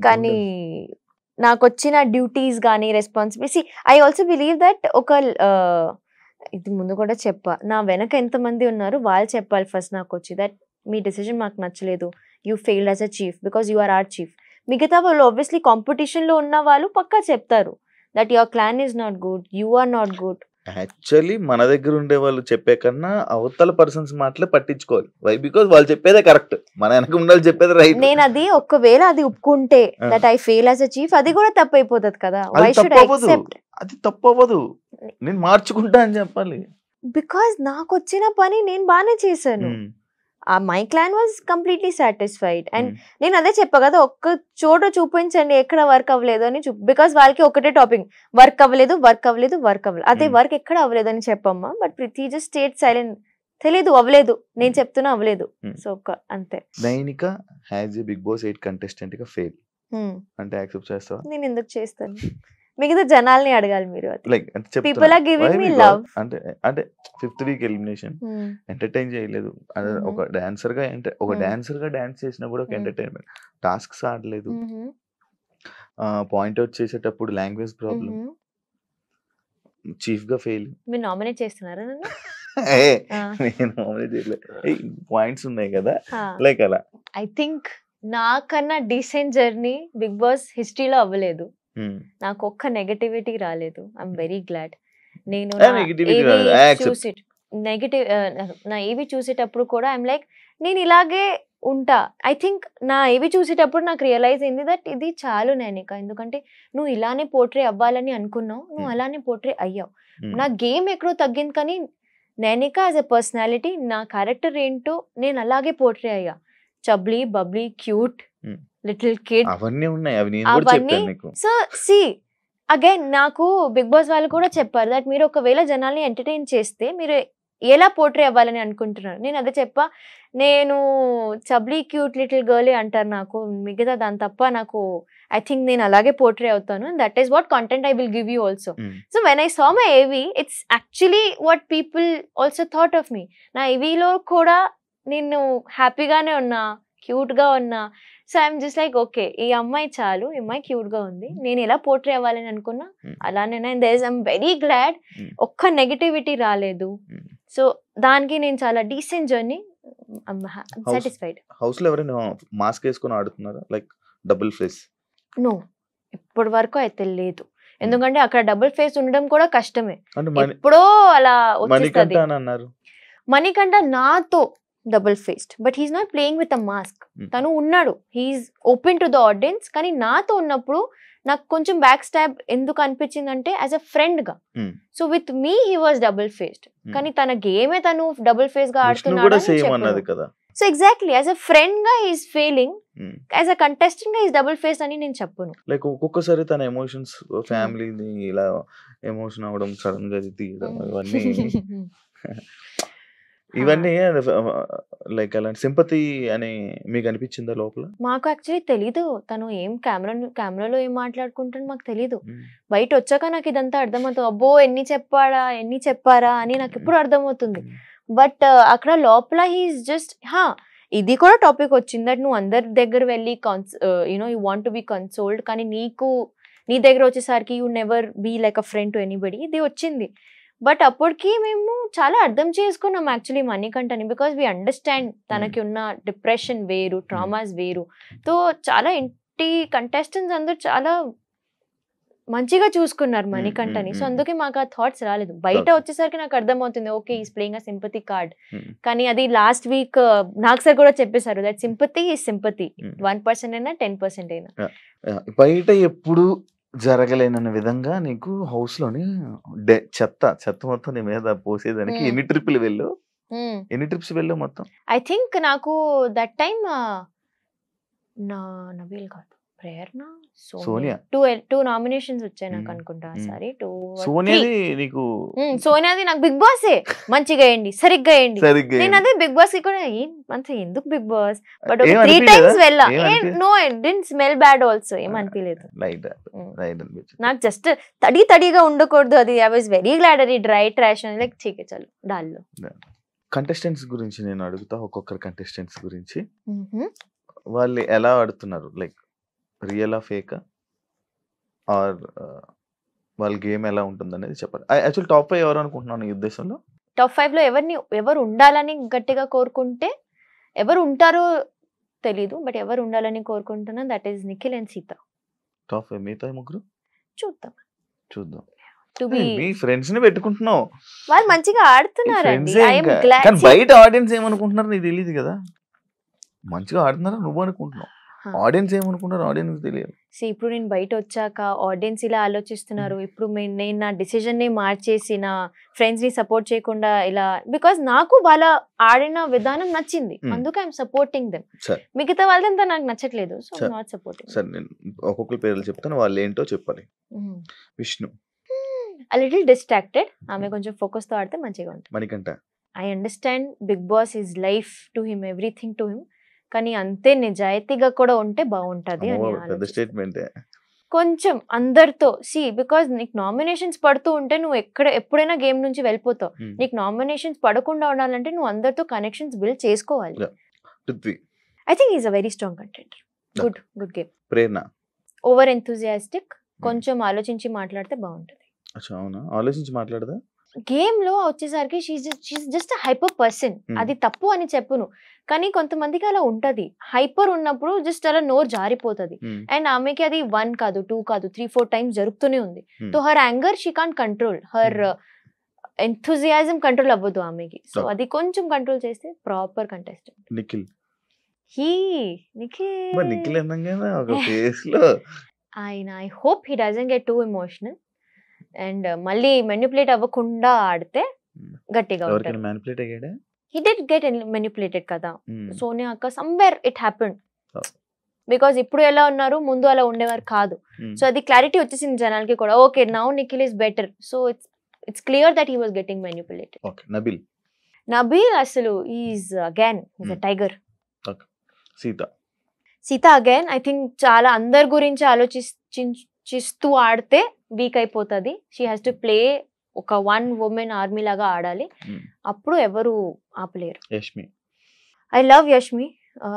S3: కానీ నాకు వచ్చిన డ్యూటీస్ కానీ responsibility, I also believe that ఒక ఇది ముందు కూడా చెప్పా, నా వెనక ఎంతమంది ఉన్నారు వాళ్ళు చెప్పాలి ఫస్ట్ నాకు వచ్చి, దట్ మీ డెసిజన్ మాకు నచ్చలేదు, you failed as a chief because you are are chief. మిగతా వాళ్ళు ఆబ్వియస్లీ కాంపిటీషన్లో ఉన్న వాళ్ళు పక్కా చెప్తారు that your clan is not good, you are not good.
S2: Actually మన దగ్గర ఉండే వాళ్ళు చెప్పే కన్నా అవతల పర్సన్స్ మాటలే పట్టించుకోవాలి. వై? బికాజ్ వాళ్ళు చెప్పేదే కరెక్ట్, మన వెనక ఉండాలి చెప్పేది రైట్.
S3: నేను అది ఒకవేళ అది ఒప్పుకుంటే that I fail as a chief, అది కూడా తప్పు అయిపోతుంది కదా. Why should I accept?
S2: అది తప్పు అవ్వదు, నేను మార్చుకుంటా అని చెప్పాలి.
S3: బికాజ్ నాకు వచ్చిన పని నేను బాగానే చేశాను. My clan was completely satisfied. And నేను అదే చెప్పా కదా, ఒక్క చోట చూపించండి ఎక్కడ వర్క్ అవ్వలేదు అని బికాస్ వాళ్ళకి ఒకటే టాపిక్, వర్క్ అవ్వలేదు వర్క్ అవ్వలేదు వర్క్ అవ్వలేదు, అదే వర్క్ ఎక్కడ అవ్వలేదు అని చెప్పమ్మా. But Preethi just state silent, తెలీదు అవ్వలేదు, నేను చెప్తున్నా అవ్వలేదు. సో అంతే.
S2: Nainika has a Bigg Boss 8 contestant గా ఫెయిల్ అంటే యాక్సెప్ట్ చేస్తావా?
S3: నేను ఎందుకు చేస్తాను, మిగతా జనాల్ని అడగాలి మీరు.
S2: Like
S3: people are giving me love.
S2: అంటే 5th week ఎలిమినేషన్ ఎంటర్టైన్ చేయలేదు, ఒక డాన్సర్ గా డాన్స్ చేసినా కూడా ఒక ఎంటర్టైన్మెంట్. టాస్క్స్ ఆడలేదు, పాయింట్ అవుట్ చేసేటప్పుడు లాంగ్వేజ్ ప్రాబ్లం, చీఫ్ గా ఫెయిల్.
S3: మీరు నామినేట్ చేస్తున్నారా?
S2: నేను నామినేట్ చేయలేదు, పాయింట్స్ ఉన్నాయి కదా లైక్ అలా.
S3: ఐ థింక్ నాకన్నా డీసెంట్ జర్నీ బిగ్ బాస్ హిస్టరీలో అవ్వలేదు. నాకు ఒక్క నెగటివిటీ రాలేదు. I'm very glad. నేను నా ఏవి చూసేటప్పుడు కూడా ఐఎమ్ లైక్ నేను ఇలాగే ఉంటా. ఐ థింక్ నా ఏవి చూసేటప్పుడు నాకు రియలైజ్ అయింది దట్ ఇది చాలు నైనిక, ఎందుకంటే నువ్వు ఇలానే పోర్ట్రే అవ్వాలని అనుకున్నావు, నువ్వు అలానే పోర్ట్రే అయ్యావు. నా గేమ్ ఎక్కడో తగ్గింది, కానీ నైనిక యాజ్ అ పర్సనాలిటీ, నా క్యారెక్టర్ ఏంటో నేను అలాగే పోర్ట్రే అయ్యా. చబ్లీ, బబ్లీ, క్యూట్, లిటిల్ కిడ్,
S2: అవన్నీ ఉన్నాయి. అవన్నీ
S3: సో సి అగైన్ నాకు బిగ్ బాస్ వాళ్ళు కూడా చెప్పారు దట్ మీరు ఒకవేళ జనాల్ని ఎంటర్టైన్ చేస్తే మీరు ఎలా పోర్ట్రే అవ్వాలని అనుకుంటున్నారు. నేను అదే చెప్పా, నేను చబ్లీ క్యూట్ లిటిల్ గర్లే అంటారు నాకు, మిగతా దాని తప్ప నాకు ఐ థింక్ నేను అలాగే పోర్ట్రే అవుతాను, and that is what content I will give you also. So when I saw my AV, it's actually what people also thought of me. నా ఏవీలో కూడా నేను హ్యాపీగానే ఉన్నా, క్యూట్గా ఉన్నా. So I'm just like okay, ఈ అమ్మాయి చాలు, ఈ అమ్మాయి క్యూట్గా ఉంది, నేను ఎలా పోర్ట్రే అవ్వాలని అనుకున్నా అలానే. అండ్ ఐఎమ్ వెరీ గ్లాడ్ ఒక్క నెగిటివిటీ రాలేదు. సో దానికి నేను చాలా డీసెంట్ జర్నీ, సాటిస్ఫైడ్.
S2: హౌస్ లో ఎవరైనా మాస్క్ వేసుకొని ఆడుతున్నారా, లైక్ డబుల్ ఫేస్?
S3: నో, ఇప్పటి వరకు అయితే లేదు. ఎందుకంటే అక్కడ డబుల్ ఫేస్ ఉండడం కూడా కష్టమే, ఎప్పుడో అలా వచ్చేస్తుంది. మణికంఠ నాతో double faced, but he's not playing with a mask. తను ఉన్నాడు, he's open to the audience. కానీ నాతో ఉన్నప్పుడు నాకు కొంచెం బ్యాక్ స్టాబ్ ఎందుకు అనిపించింది అంటే యాజ్ అ ఫ్రెండ్ గా. So with me he was double faced, కానీ తన గేమే తను డబుల్ ఫేస్ గా ఆడుతున్నాడు. So exactly as a friend గా he's feeling, as a contestant గా హీస్ డబుల్ ఫేస్ అని నేను చెప్పను.
S2: లైక్ ఒక్కొక్కసారి తన ఎమోషన్స్, ఫ్యామిలీని ఇలా ఎమోషన్ అవ్వడం, సడన్ గా తీయడం, ఇవన్నీ లైక్ అలాంటి సింపతి అని మీకు అనిపించిందా లోపల?
S3: మాకు యాక్చువల్లీ తెలీదు తను ఏం కెమెరాలో ఏం మాట్లాడుకుంటాడు మాకు తెలీదు. బయట వచ్చాక నాకు ఇదంతా అర్థమవుతుంది. అబ్బో ఎన్ని చెప్పారా అని నాకు ఎప్పుడు అర్థమవుతుంది. బట్ అక్కడ లోపల హీఈస్ జస్ట్ ఇది కూడా టాపిక్ వచ్చింది దట్ నువ్వు అందరి దగ్గర వెళ్ళి you want to be consoled, కానీ నీ దగ్గర వచ్చేసరికి you never be like a friend to anybody, ఇది వచ్చింది. బట్ అప్పటికి మేము చాలా అర్థం చేసుకున్నాం యాక్చువల్లీ మణికంఠని, బికాస్ వీ అండర్స్టాండ్ తనకి ఉన్న డిప్రెషన్ వేరు, ట్రామాస్ వేరు. సో చాలా ఇంటి కంటెస్టెంట్స్ అందరూ చాలా మంచిగా చూసుకున్నారు మణికంఠని. సో అందుకే మాకు ఆ థాట్స్ రాలేదు. బయట వచ్చేసరికి నాకు అర్థమవుతుంది okay is playing a sympathy card. కానీ అది లాస్ట్ వీక్ నాకు సార్ కూడా చెప్పేశారు దట్ సింపతి ఈజ్ సింపతి, 1% అయినా 10% అయినా.
S2: బయట ఎప్పుడు జరగలేనన్న విధంగా నీకు హౌస్ లోని చెత్త మొత్తం నీ మీద పోసేదానికి ఎన్ని ట్రిప్లు వెళ్ళావు మొత్తం?
S3: ఐ థింక్ నాకు దట్ టైమ్ నబీల్ కాదు, ప్రేరణ, సోనియా, టూ నామినేషన్స్ వచ్చాయి నాకు అనుకుంటా. సారీ సోనియాది నాకు బిగ్ బాస్ మంచిగా వేయండి, సరిగ్గా వేయండి. నేను అదే బిగ్ బాస్ కి కూడా ఎందుకు బిగ్ బాస్, బట్ 3 times వెళ్ళా. No it didn't smell bad also, ఏం అనిపించలేదు నాకు. జస్ట్ తడిగా ఉండకూడదు అది. ఐ వాజ్ వెరీ గ్లాడ్ అది డ్రై ట్రాష్ అని లైక్ చీకే చాలు డాల్లో.
S2: కంటెస్టెంట్స్ గురించి నేను అడుగుతా, ఒక్కొక్కరు కంటెస్టెంట్స్ గురించి. వాళ్ళు ఎలా ఆడుతున్నారు, లైక్ రియల్ ఫేక్ ఆర్ వాళ్ళ గేమ్ ఎలా ఉంటుంది అనేది చెప్పండి. యాక్చువల్ టాప్ 5 ఎవరు అనుకుంటున్నాను ఈ ఉద్దేశంలో?
S3: టాప్ 5 లో ఎవరు ఉండాలని గట్టిగా కోరుకుంటే, ఎవరు ఉంటారో తెలీదు బట్ ఎవరు ఉండాలని కోరుకుంటున్నా that is Nikhil and Sita.
S2: Top 5 మిగతా ముగ్గురు చూద్దాం.
S3: మీ
S2: ఫ్రెండ్స్ ని పెట్టుకుంటున్నావు,
S3: వాళ్ళు మంచిగా ఆడుతున్నారండి.
S2: బయట ఆడియన్స్ ఏమనుకుంటున్నారు నీకు తెలియదు కదా. మంచిగా ఆడుతున్నారా నువ్వు అనుకుంటున్నావు, ఆడియన్స్ ఏమనుకుంటారు ఆడియన్స్ తెలియదు.
S3: ఇప్పుడు నేను బయట వచ్చాక ఆడియన్స్ ఇలా ఆలోచిస్తున్నారు. ఇప్పుడు నేను నా డిసిజన్ ని మార్చేసి నా ఫ్రెండ్స్ ని సపోర్ట్ చేయకుండా ఇలా, బికాస్ నాకు వాళ్ళ ఆడిన విధానం నచ్చింది, అందుకే ఐఎమ్ సపోర్టింగ్ దెమ్. మిగతా వాళ్ళంతా నాకు నచ్చట్లేదు, సో నాట్ సపోర్టింగ్.
S2: సరే నేను ఒక్కొక్కరి పేర్లు చెప్తాను, వాళ్ళు ఏంటో చెప్పాలి. విష్ణు
S3: a little distracted, ఆమె కొంచెం ఫోకస్ తో ఆడితే మంచిగా ఉంటుంది.
S2: Manikanta
S3: I understand Bigg Boss is life to him, everything to him, కానీ అంతే నిజాయితీగా కూడా ఉంటే బాగుంటది అని కొంచెం అందరితో. బికాజ్ నీకు నామినేషన్స్ పడుతూ ఉంటే నువ్వు ఎప్పుడైనా గేమ్ నుంచి వెళ్ళిపోతావు. నీకు నామినేషన్స్ పడకుండా ఉండాలంటే నువ్వు అందరితో కనెక్షన్స్ బిల్డ్ చేసుకోవాలి. I think is a very strong contender. Good game.
S2: Prerana
S3: over enthusiastic, కొంచెం ఆలోచించి మాట్లాడితే బాగుంటది.
S2: ఆలోచించి మాట్లాడదా
S3: గేమ్ లో వచ్చేసరికి షీఈస్ జస్ట్ హైపర్ పర్సన్. అది తప్పు అని చెప్పును, కానీ కొంతమందికి అలా ఉంటది. హైపర్ ఉన్నప్పుడు జస్ట్ అలా నోరు జారిపోతుంది. అండ్ ఆమెకి అది 1 కాదు 2 కాదు 3-4 times జరుగుతూనే ఉంది. So her anger she can't control, her enthusiasm control అవ్వదు ఆమెకి. సో అది కొంచెం కంట్రోల్ చేస్తే proper contestant.
S2: Nikhil
S3: I hope he doesn't get two emotional and మళ్ళీ మెనిపులేట్ అవ్వకుండా ఆడితే గట్టిగా ఉంటాడు. He did get manipulated కదా సోనియా అక్క, somewhere it happened. బికాస్ ఇప్పుడు ఎలా ఉన్నారు ముందు అలా ఉండేవారు కాదు. సో అది క్లారిటీ వచ్చేసింది జనాలకి కూడా. Okay now Nikhil is better, so it's clear that he was getting manipulated. Nabeel అసలు is again is a tiger. Sita again I think చాలా అందరి గురించి ఆలోచిస్తూ ఆడితే వీక్ అయిపోతుంది. షీ హ్యాస్ టు ప్లే ఒక వన్ ఉమెన్ ఆర్మీ లాగా ఆడాలి, అప్పుడు ఎవరు ఆపలేరు.
S2: Yashmi,
S3: I love Yashmi.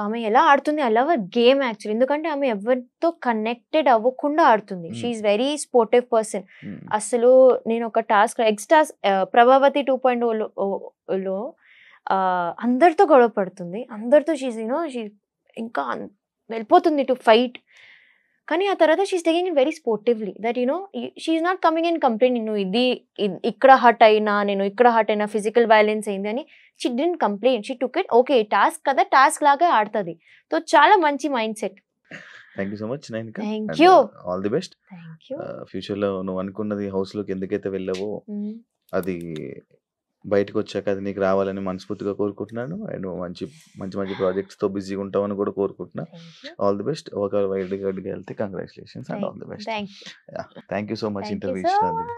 S3: ఆమె ఎలా ఆడుతుంది, I love her game actually. ఎందుకంటే ఆమె ఎవరితో కనెక్టెడ్ అవ్వకుండా ఆడుతుంది. She's very sportive person. అసలు నేను ఒక టాస్క్ ప్రభావతి 2.0లో అందరితో గొడవ పడుతుంది, అందరితో షీ ఇంకా వెళ్ళిపోతుంది టు ఫైట్. కానీ ఆ తర్వాత she's taking it very sportively that she's not coming in complaint, నేను ఇక్కడ హర్ట్ అయినా, నేను ఇక్కడ హర్ట్ అయినా, ఫిజికల్ వైలెన్స్ అయింది అని. She didn't complaint, she took it okay, task కదా, టాస్క్ లాగా ఆడుతుంది. సో చాలా మంచి mind set.
S2: Thank you so much Nainika.
S3: Thank you.
S2: All the best. Future లో నువ్వు అనుకున్నది హౌస్ లోకి ఎందుకైతే వెళ్ళావో అది బయటకు వచ్చాక అది నీకు రావాలని మనస్ఫూర్తిగా కోరుకుంటున్నాను. అండ్ మంచి మంచి మంచి ప్రాజెక్ట్స్ తో బిజీగా ఉంటావని కూడా కోరుకుంటున్నా. All the best. ఒక వైల్డ్ కార్డ్కి వెళ్తే congratulations and all the best. Thank you so much interview ఇచ్చినందుకు.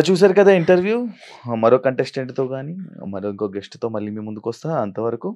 S2: చూసారు కదా ఇంటర్వ్యూ. మరో కంటెస్టెంట్తో కానీ మరో ఇంకో గెస్ట్తో మళ్ళీ మీ ముందుకు వస్తా. అంతవరకు